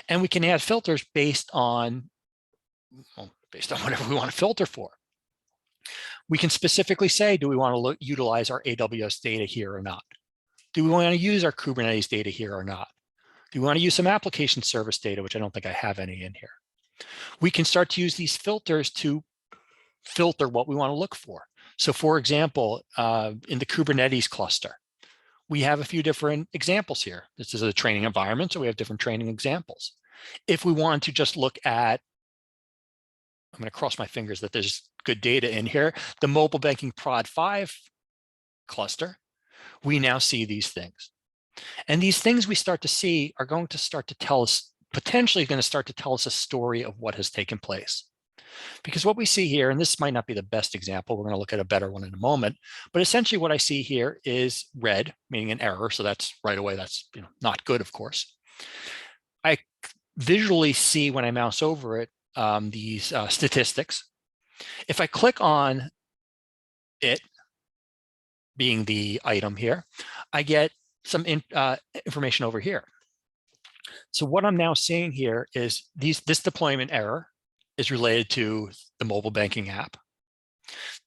And we can add filters based on, well, based on whatever we want to filter for. We can specifically say, do we want to utilize our AWS data here or not? Do we want to use our Kubernetes data here or not? Do we want to use some application service data, which I don't think I have any in here? We can start to use these filters to filter what we want to look for. So for example, in the Kubernetes cluster, we have a few different examples here. This is a training environment, so we have different training examples. If we want to just look at, I'm going to cross my fingers that there's good data in here, the mobile banking prod 5 cluster, we now see these things. And these things we start to see are going to start to tell us, potentially going to start to tell us a story of what has taken place. Because what we see here, and this might not be the best example, we're going to look at a better one in a moment, but essentially what I see here is red, meaning an error. So that's right away, that's not good, of course. I visually see when I mouse over it, these statistics. If I click on it, being the item here, I get some information over here. So what I'm now seeing here is this deployment error is related to the mobile banking app.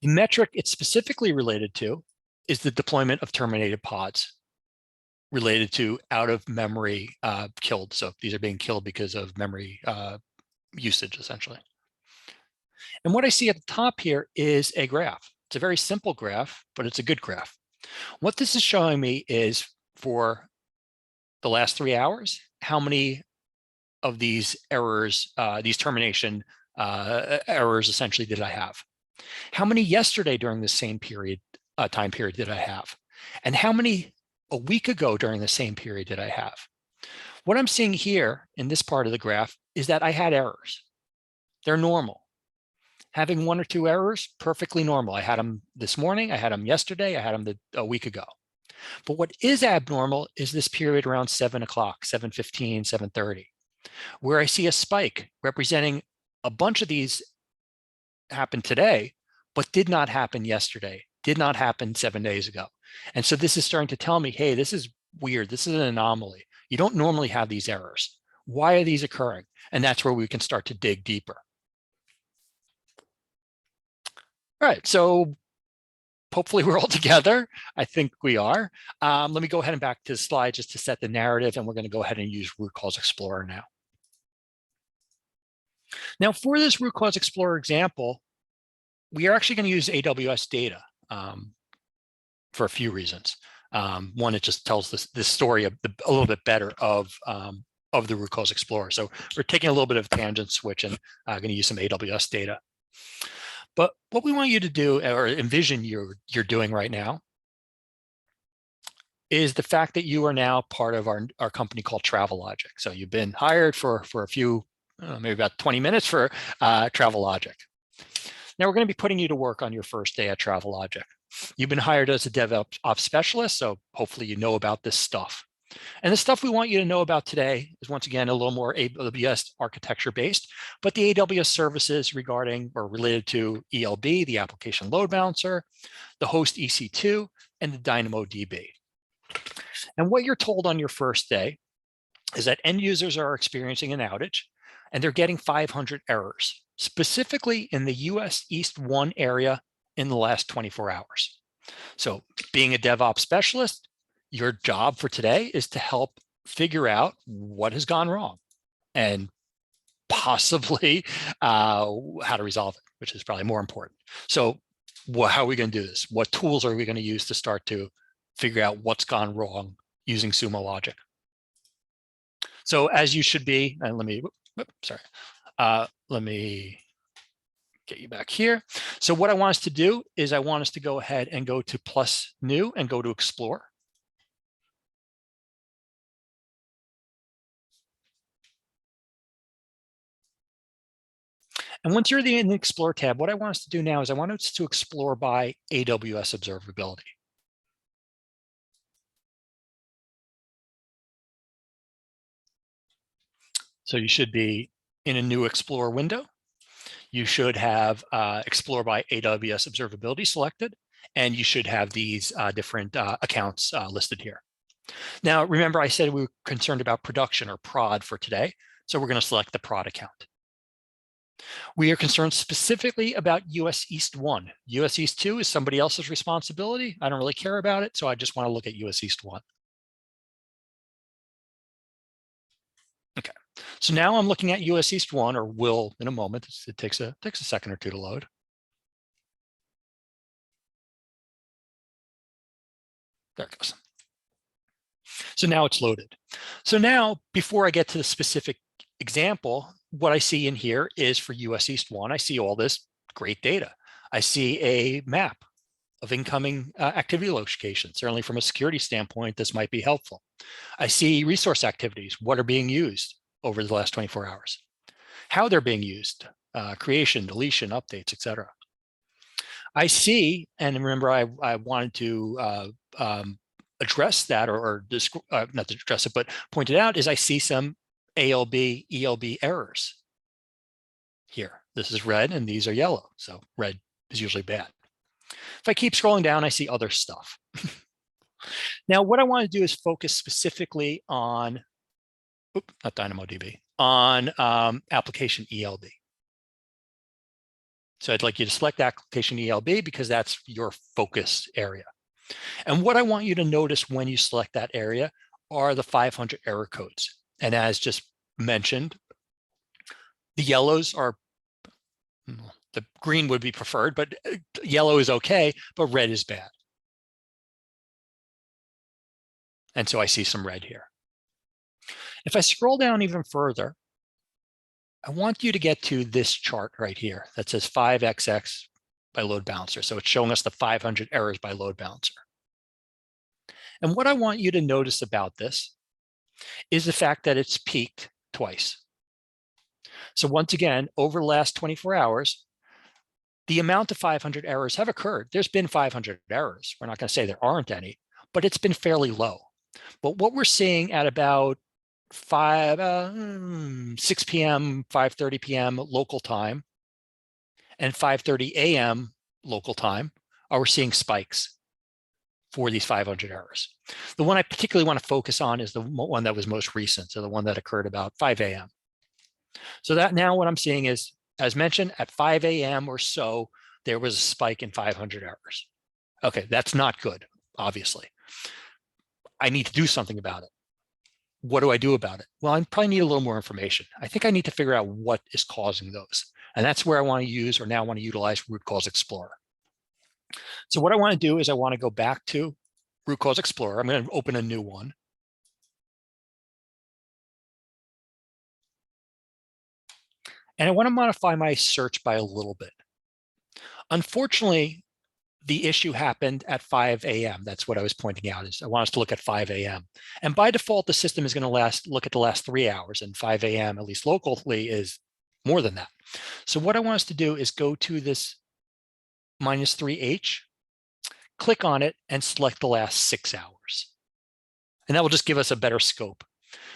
The metric it's specifically related to is the deployment of terminated pods related to out of memory killed. So these are being killed because of memory usage, essentially. And what I see at the top here is a graph. It's a very simple graph, but it's a good graph. What this is showing me is for the last 3 hours, how many of these errors, these termination errors essentially did I have? How many yesterday during the same period, time period did I have? And how many a week ago during the same period did I have? What I'm seeing here in this part of the graph is that I had errors. They're normal. Having 1 or 2 errors, perfectly normal. I had them this morning, I had them yesterday, I had them a week ago. But what is abnormal is this period around 7 o'clock, 7:15, 7:30, where I see a spike representing a bunch of these happened today, but did not happen yesterday, did not happen 7 days ago. And so this is starting to tell me, hey, this is weird. This is an anomaly. You don't normally have these errors. Why are these occurring? And that's where we can start to dig deeper. All right, so hopefully we're all together. I think we are. Let me go ahead and back to the slide just to set the narrative, and we're going to go ahead and use Root Cause Explorer now. Now, for this Root Cause Explorer example, we are actually going to use AWS data for a few reasons. One, it just tells this story a little bit better of the Root Cause Explorer. So we're taking a little bit of a tangent switch and going to use some AWS data. But what we want you to do, or envision you're doing right now, is the fact that you are now part of our company called TravelLogic. So you've been hired for a few, maybe about 20 minutes for TravelLogic. Now we're going to be putting you to work on your first day at TravelLogic. You've been hired as a DevOps specialist, so hopefully you know about this stuff. And the stuff we want you to know about today is, once again, a little more AWS architecture based, but the AWS services regarding or related to ELB, the application load balancer, the host EC2, and the DynamoDB. And what you're told on your first day is that end users are experiencing an outage and they're getting 500 errors, specifically in the US East 1 area in the last 24 hours. So being a DevOps specialist, your job for today is to help figure out what has gone wrong and possibly how to resolve it, which is probably more important. So how are we going to do this? What tools are we going to use to start to figure out what's gone wrong using Sumo logic? So as you should be, and let me get you back here. So what I want us to do is I want us to go ahead and go to plus new and go to explore. And once you're in the Explore tab, what I want us to do now is I want us to explore by AWS observability. So you should be in a new Explore window. You should have Explore by AWS observability selected, and you should have these different accounts listed here. Now, remember I said we were concerned about production or prod for today, so we're going to select the prod account. We are concerned specifically about US East 1. US East 2 is somebody else's responsibility. I don't really care about it, so I just want to look at US East 1. Okay, so now I'm looking at US East 1, or will in a moment. It takes a second or two to load. There it goes. So now it's loaded. So now, before I get to the specific example, what I see in here is for US East 1, I see all this great data. I see a map of incoming activity locations. Certainly from a security standpoint, this might be helpful. I see resource activities, what are being used over the last 24 hours, how they're being used, creation, deletion, updates, etc. I see, and remember I wanted to address that or not to address it, but point it out, is I see some ALB, ELB errors here. This is red and these are yellow. So red is usually bad. If I keep scrolling down, I see other stuff. Now, what I want to do is focus specifically on, not DynamoDB, on application ELB. So I'd like you to select application ELB because that's your focus area. And what I want you to notice when you select that area are the 500 error codes. And as just mentioned, the yellows are, the green would be preferred, but yellow is okay, but red is bad. And so I see some red here. If I scroll down even further, I want you to get to this chart right here that says 5xx by load balancer. So it's showing us the 500 errors by load balancer. And what I want you to notice about this is the fact that it's peaked twice. So once again, over the last 24 hours, the amount of 500 errors have occurred. There's been 500 errors. We're not going to say there aren't any, but it's been fairly low. But what we're seeing at about 6 p.m., 5:30 p.m. local time, and 5:30 a.m. local time, we're seeing spikes for these 500 errors. The one I particularly want to focus on is the one that was most recent, so the one that occurred about 5 a.m. So that now what I'm seeing is, as mentioned, at 5 a.m. or so, there was a spike in 500 errors. Okay, that's not good, obviously. I need to do something about it. What do I do about it? Well, I probably need a little more information. I think I need to figure out what is causing those. And that's where I want to use, or now want to utilize, Root Cause Explorer. So what I want to do is I want to go back to Root Cause Explorer. I'm going to open a new one. And I want to modify my search by a little bit. Unfortunately, the issue happened at 5 a.m. That's what I was pointing out, is I want us to look at 5 a.m. And by default, the system is going to look at the last 3 hours, and 5 a.m., at least locally, is more than that. So what I want us to do is go to this -3H, click on it, and select the last 6 hours. And that will just give us a better scope.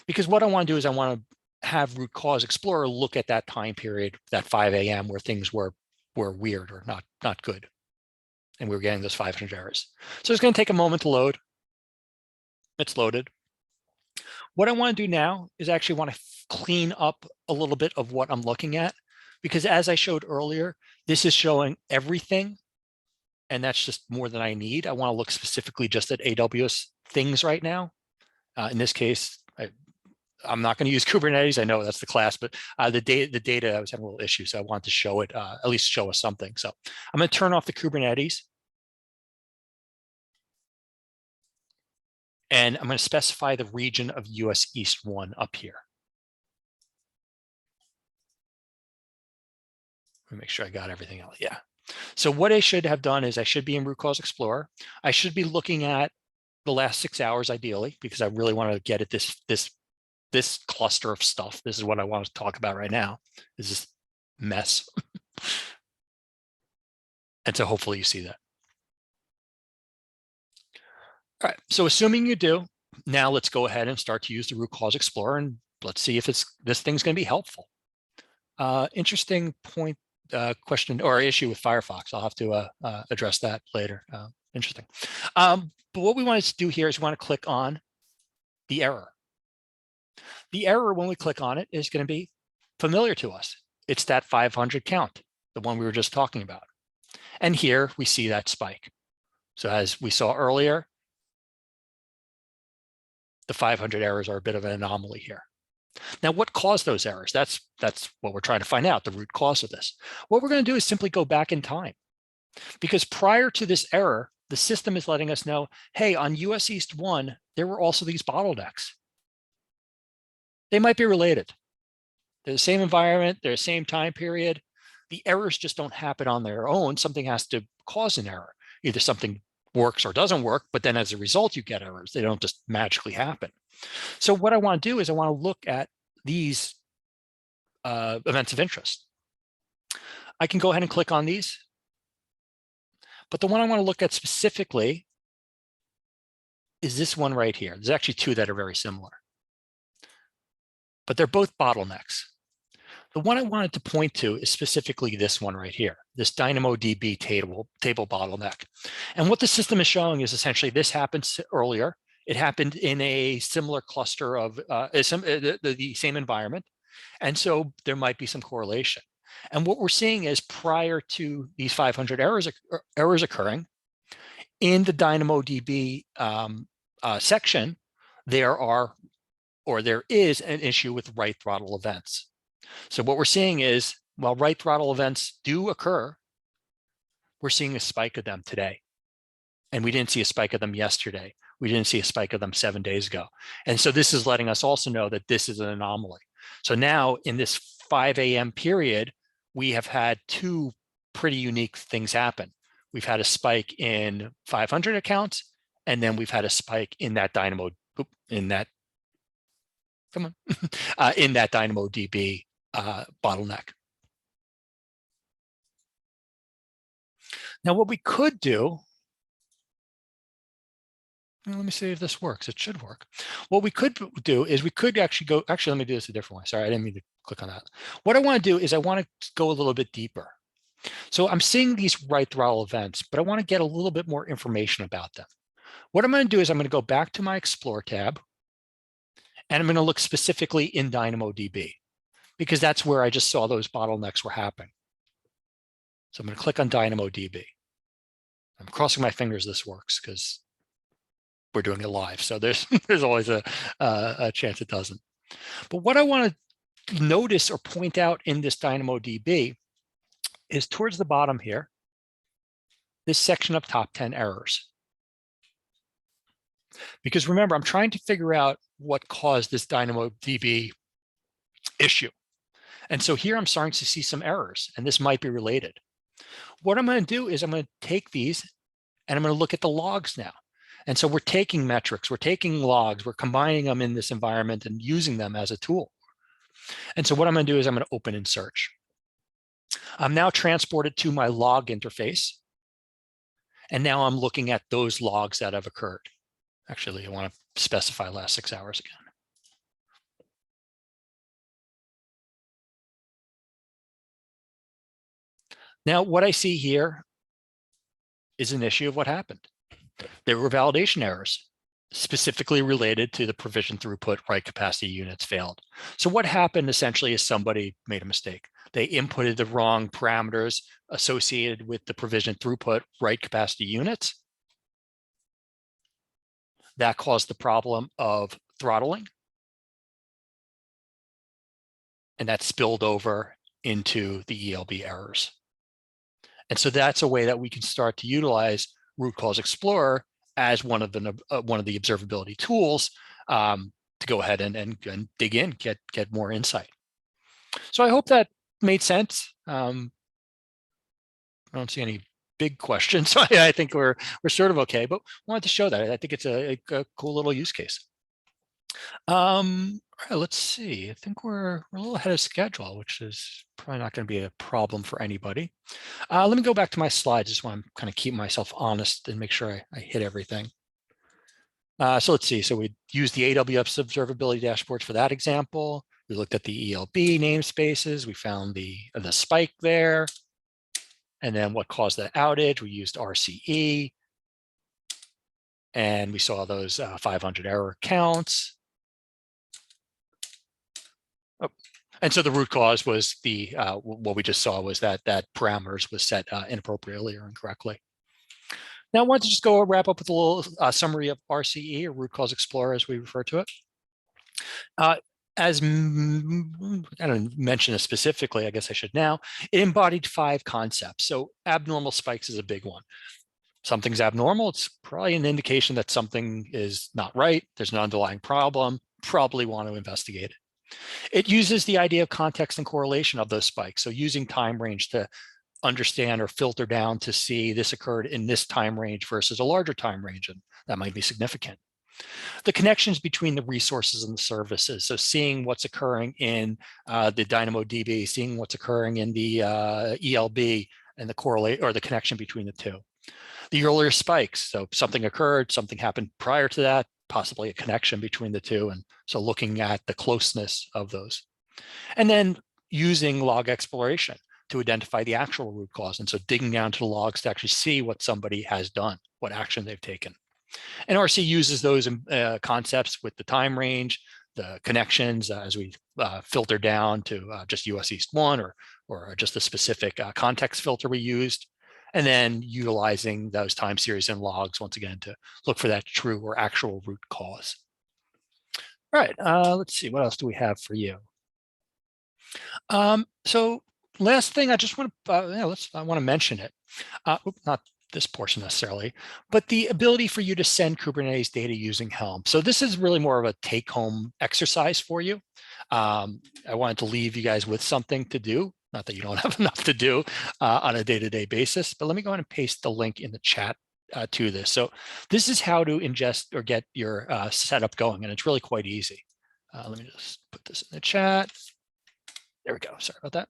Because what I want to do is I want to have Root Cause Explorer look at that time period, that 5 a.m., where things were weird or not good. And we were getting those 500 errors. So it's going to take a moment to load. It's loaded. What I want to do now is actually want to clean up a little bit of what I'm looking at, because as I showed earlier, this is showing everything, and that's just more than I need. I want to look specifically just at AWS things right now. In this case, I'm not going to use Kubernetes. I know that's the class, but the data, I was having a little issue, so I wanted to show it, at least show us something. So I'm going to turn off the Kubernetes. And I'm going to specify the region of US East 1 up here. Let me make sure I got everything else. Yeah. So what I should have done is I should be in Root Cause Explorer. I should be looking at the last 6 hours, ideally, because I really want to get at this cluster of stuff. This is what I want to talk about right now, is this mess. And so hopefully you see that. All right, so assuming you do, now let's go ahead and start to use the Root Cause Explorer, and let's see if this thing's going to be helpful. Interesting point, question or issue with Firefox. I'll have to address that later. Interesting. But what we want to do here is we want to click on the error. The error, when we click on it, is going to be familiar to us. It's that 500 count, the one we were just talking about. And here we see that spike. So as we saw earlier, the 500 errors are a bit of an anomaly here. Now, what caused those errors? That's what we're trying to find out, the root cause of this. What we're going to do is simply go back in time, because prior to this error, the system is letting us know, hey, on US East 1, there were also these bottlenecks. They might be related. They're the same environment, they're the same time period. The errors just don't happen on their own. Something has to cause an error. Either something works or doesn't work, but then as a result, you get errors. They don't just magically happen. So what I want to do is I want to look at these events of interest. I can go ahead and click on these, but the one I want to look at specifically is this one right here. There's actually two that are very similar, but they're both bottlenecks. The one I wanted to point to is specifically this one right here, this DynamoDB table bottleneck. And what the system is showing is essentially this happened earlier. It happened in a similar cluster of the same environment. And so there might be some correlation. And what we're seeing is prior to these 500 errors occurring, in the DynamoDB section, there is an issue with right throttle events. So what we're seeing is, while right throttle events do occur, we're seeing a spike of them today. And we didn't see a spike of them yesterday. We didn't see a spike of them 7 days ago. And so this is letting us also know that this is an anomaly. So now in this 5 a.m. period, we have had two pretty unique things happen. We've had a spike in 500 accounts, and then we've had a spike in that DynamoDB bottleneck. Now, what we could do, let me see if this works. It should work. What we could do is we could actually go, let me do this a different way. Sorry, I didn't mean to click on that. What I want to do is I want to go a little bit deeper. So I'm seeing these right throttle events, but I want to get a little bit more information about them. What I'm going to do is I'm going to go back to my Explore tab, and I'm going to look specifically in DynamoDB, because that's where I just saw those bottlenecks were happening. So I'm going to click on DynamoDB. I'm crossing my fingers this works, because we're doing it live. So there's always a chance it doesn't. But what I want to notice or point out in this DynamoDB is towards the bottom here, this section of top 10 errors. Because remember, I'm trying to figure out what caused this DynamoDB issue. And so here I'm starting to see some errors, and this might be related. What I'm going to do is I'm going to take these and I'm going to look at the logs now. And so we're taking metrics, we're taking logs, we're combining them in this environment and using them as a tool. And so what I'm going to do is I'm going to open and search. I'm now transported to my log interface. And now I'm looking at those logs that have occurred. Actually, I want to specify last 6 hours again. Now, what I see here is an issue of what happened. There were validation errors, specifically related to the provision throughput write capacity units failed. So what happened essentially is somebody made a mistake. They inputted the wrong parameters associated with the provision throughput write capacity units. That caused the problem of throttling. And that spilled over into the ELB errors. And so that's a way that we can start to utilize Root Cause Explorer as one of the observability tools to go ahead and dig in, get more insight. So I hope that made sense. I don't see any big questions, so I think we're sort of okay. But wanted to show that I think it's a cool little use case. All right, let's see. I think we're a little ahead of schedule, which is probably not going to be a problem for anybody. Let me go back to my slides. Just want to kind of keep myself honest and make sure I hit everything. So let's see. So we used the AWS observability dashboards for that example. We looked at the ELB namespaces. We found the spike there. And then what caused the outage? We used RCE. And we saw those 500 error counts. Oh. And so the root cause was the what we just saw was that parameters was set inappropriately or incorrectly. Now I wanted to just go wrap up with a little summary of RCE, or Root Cause Explorer as we refer to it. As I don't mention it specifically, I guess I should now, it embodied 5 concepts. So abnormal spikes is a big one. Something's abnormal, it's probably an indication that something is not right. There's an underlying problem, probably want to investigate it. It uses the idea of context and correlation of those spikes. So using time range to understand or filter down to see this occurred in this time range versus a larger time range, and that might be significant. The connections between the resources and the services. So seeing what's occurring in the DynamoDB, seeing what's occurring in the ELB and the correlate or the connection between the two. The earlier spikes, so something occurred, something happened prior to that, possibly a connection between the two. And so looking at the closeness of those. And then using log exploration to identify the actual root cause. And so digging down to the logs to actually see what somebody has done, what action they've taken. And RC uses those concepts with the time range, the connections as we filter down to just US East 1 or just the specific context filter we used. And then utilizing those time series and logs once again to look for that true or actual root cause. All right, let's see, what else do we have for you? So last thing, I just want to, I want to mention it. Not this portion necessarily, but the ability for you to send Kubernetes data using Helm. So this is really more of a take-home exercise for you. I wanted to leave you guys with something to do. Not that you don't have enough to do on a day-to-day basis, but let me go ahead and paste the link in the chat to this. So this is how to ingest or get your setup going, and it's really quite easy. Let me just put this in the chat. There we go. Sorry about that.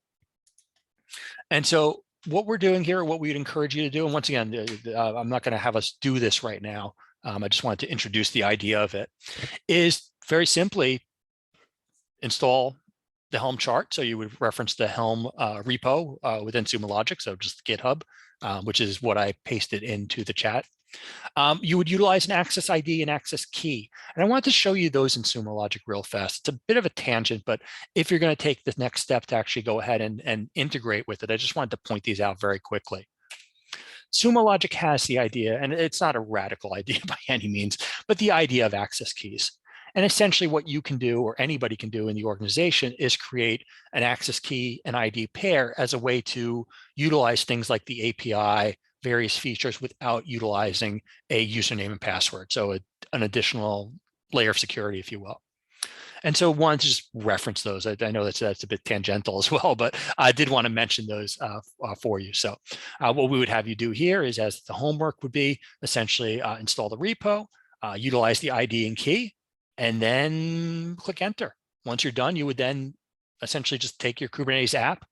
And so what we're doing here, what we'd encourage you to do, and once again, I'm not going to have us do this right now. I just wanted to introduce the idea of it, is very simply install the Helm chart. So you would reference the Helm repo within Sumo Logic, so just GitHub, which is what I pasted into the chat. You would utilize an access ID and access key. And I want to show you those in Sumo Logic real fast. It's a bit of a tangent, but if you're going to take the next step to actually go ahead and integrate with it, I just wanted to point these out very quickly. Sumo Logic has the idea, and it's not a radical idea by any means, but the idea of access keys. And essentially what you can do, or anybody can do in the organization, is create an access key and ID pair as a way to utilize things like the API, various features without utilizing a username and password. So an additional layer of security, if you will. And so one to just reference those. I know that's a bit tangential as well, but I did want to mention those for you. So what we would have you do here is, as the homework would be, essentially install the repo, utilize the ID and key, and then click enter. Once you're done, you would then essentially just take your Kubernetes app,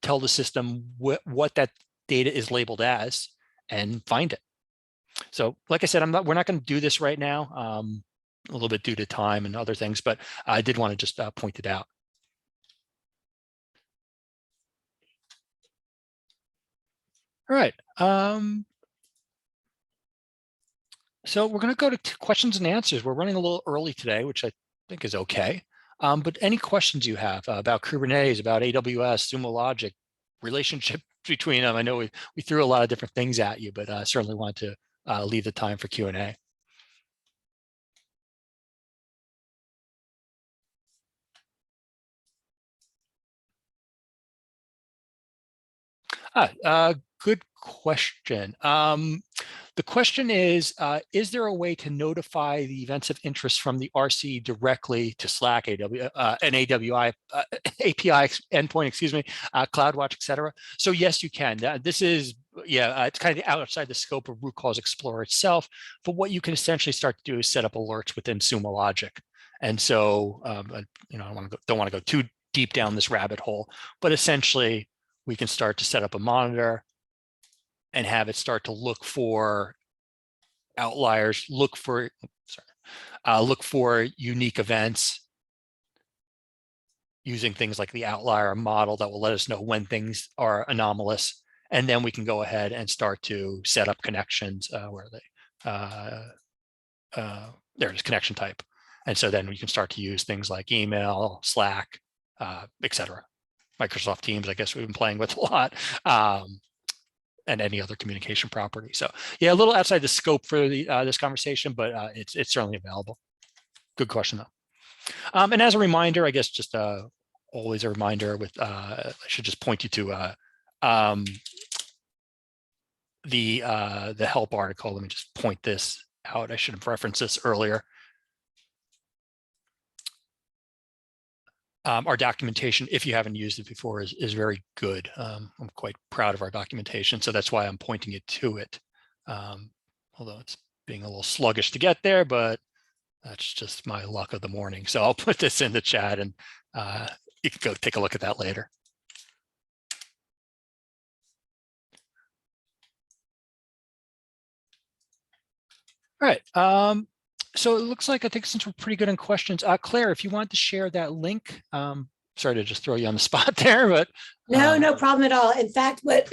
tell the system what that data is labeled as, and find it. So like I said, we're not going to do this right now, a little bit due to time and other things, but I did want to just point it out. All right. So we're going to go to questions and answers. We're running a little early today, which I think is okay. But any questions you have about Kubernetes, about AWS, Sumo Logic, relationship between them? I know we threw a lot of different things at you, but I certainly want to leave the time for Q&A. Good question. The question is there a way to notify the events of interest from the RC directly to Slack, an AWI, API endpoint, excuse me, CloudWatch, et cetera? So yes, you can. This is, it's kind of outside the scope of Root Cause Explorer itself, but what you can essentially start to do is set up alerts within Sumo Logic. And so, I don't want to go too deep down this rabbit hole, but essentially we can start to set up a monitor and have it start to look for outliers, look for unique events using things like the outlier model that will let us know when things are anomalous. And then we can go ahead and start to set up connections. Where are they? There it is, connection type. And so then we can start to use things like email, Slack, et cetera. Microsoft Teams, I guess we've been playing with a lot. And any other communication property. So yeah, a little outside the scope for the this conversation, but it's certainly available. Good question though. And as a reminder, I guess just always a reminder with I should just point you to the help article. Let me just point this out. I should have referenced this earlier. Our documentation, if you haven't used it before, is very good. I'm quite proud of our documentation, so that's why I'm pointing it to it. Although it's being a little sluggish to get there, but that's just my luck of the morning. So I'll put this in the chat, and you can go take a look at that later. All right. So it looks like, I think since we're pretty good on questions, Claire, if you want to share that link, sorry to just throw you on the spot there, but. No problem at all. In fact, what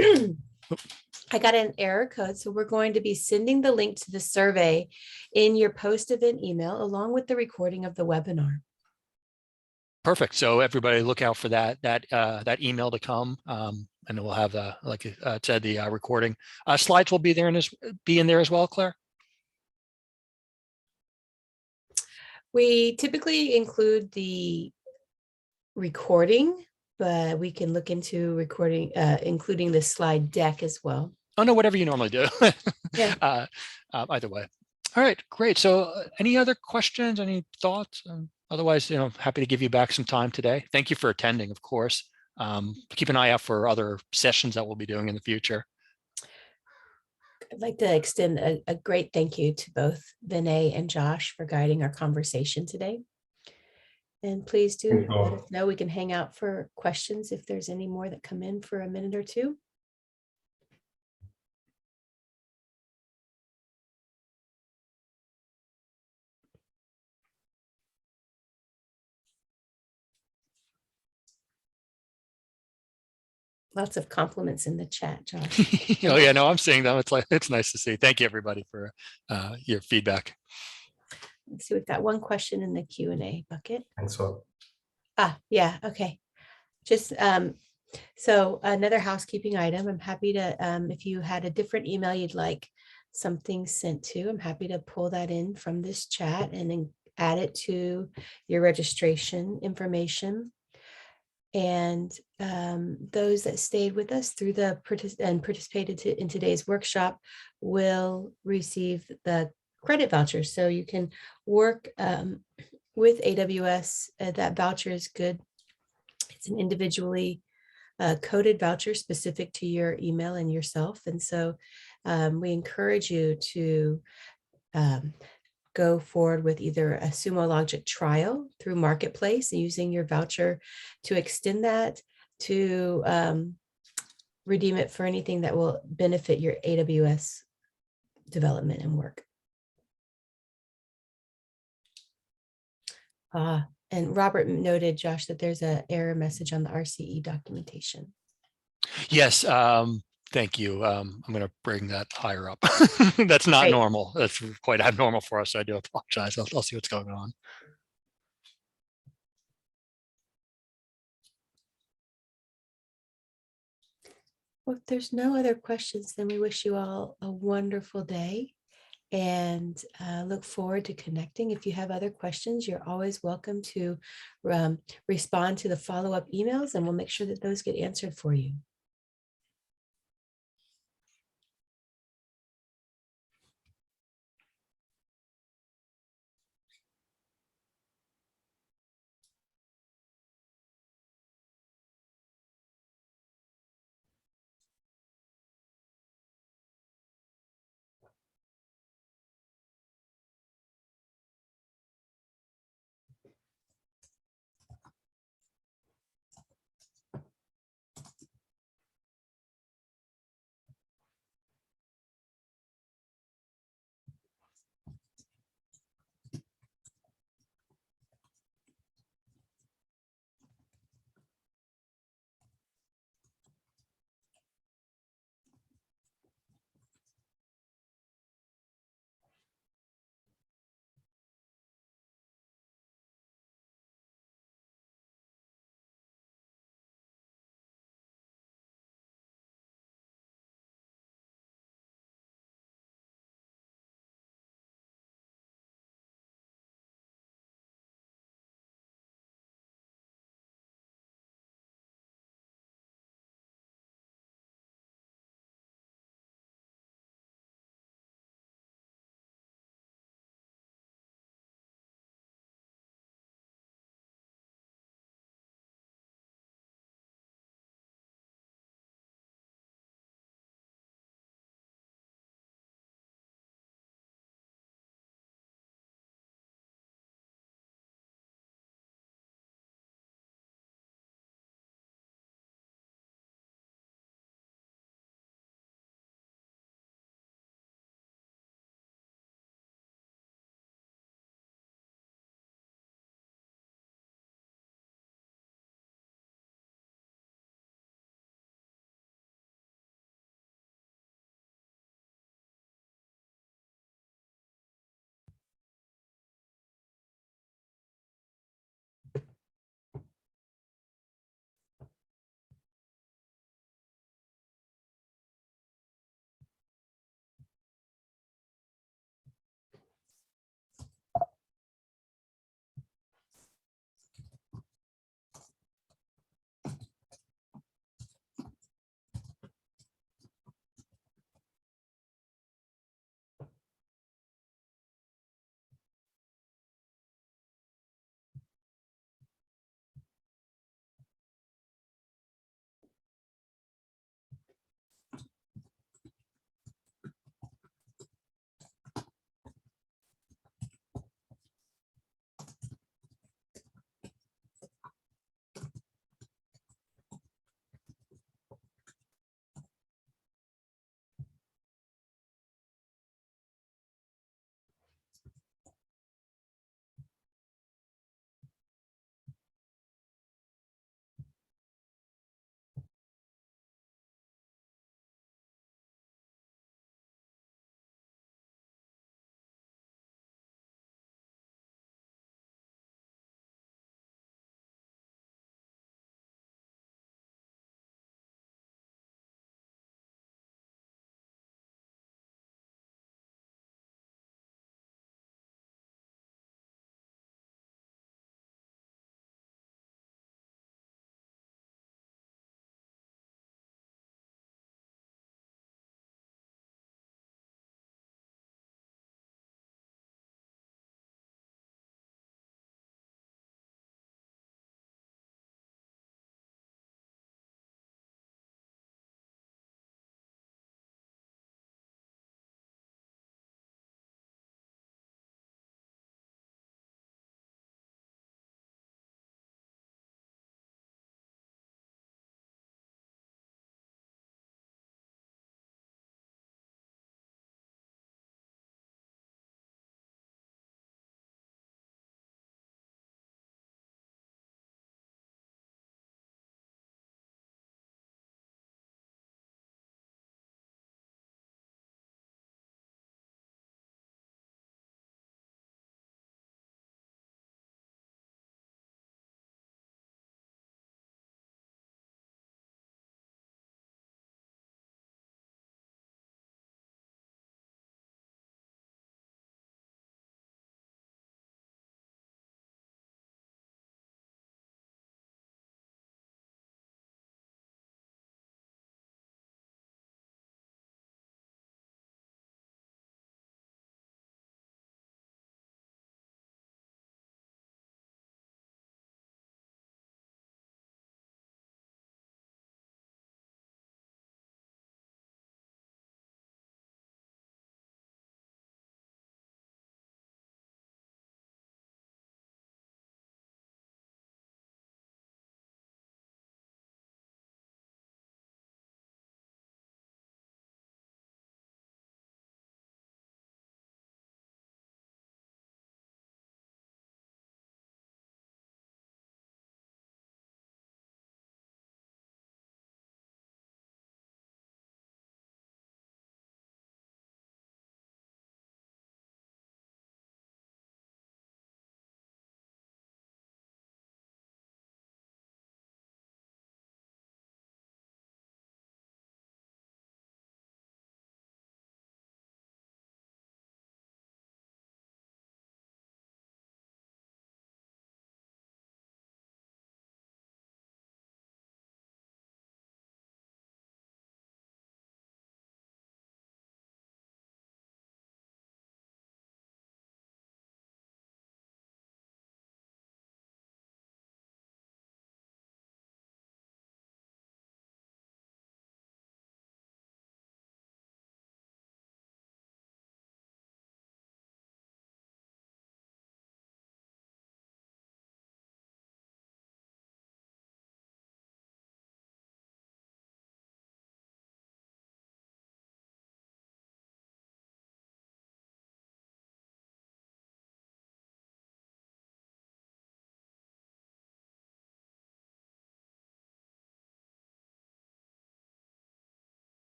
I got an error code. So we're going to be sending the link to the survey in your post-event email, along with the recording of the webinar. Perfect. So everybody look out for that email to come. And we'll have like I said, the recording. Slides will be there in there as well, Claire? We typically include the recording, but we can look into recording, including the slide deck as well. Oh, no, whatever you normally do. Yeah. Either way. All right, great. So any other questions, any thoughts? Otherwise, happy to give you back some time today. Thank you for attending, of course. Keep an eye out for other sessions that we'll be doing in the future. I'd like to extend a great thank you to both Vinay and Josh for guiding our conversation today. And please do let us know. We can hang out for questions if there's any more that come in for a minute or two. Lots of compliments in the chat, Josh. Oh yeah, no, I'm seeing them. It's nice to see. Thank you everybody for your feedback. Let's see, we've got one question in the Q&A bucket. Thanks all. Yeah, okay. Just so another housekeeping item. I'm happy to, if you had a different email you'd like something sent to, I'm happy to pull that in from this chat and then add it to your registration information. And those that stayed with us through the participated in today's workshop will receive the credit voucher. So you can work with AWS. That voucher is good. It's an individually coded voucher specific to your email and yourself. And so we encourage you to go forward with either a Sumo Logic trial through Marketplace and using your voucher to extend that to redeem it for anything that will benefit your AWS development and work. And Robert noted, Josh, that there's an error message on the RCE documentation. Yes, thank you. I'm going to bring that higher up. That's not normal. That's quite abnormal for us. So I do apologize. I'll see what's going on. Well, if there's no other questions, then we wish you all a wonderful day and look forward to connecting. If you have other questions, you're always welcome to respond to the follow-up emails, and we'll make sure that those get answered for you.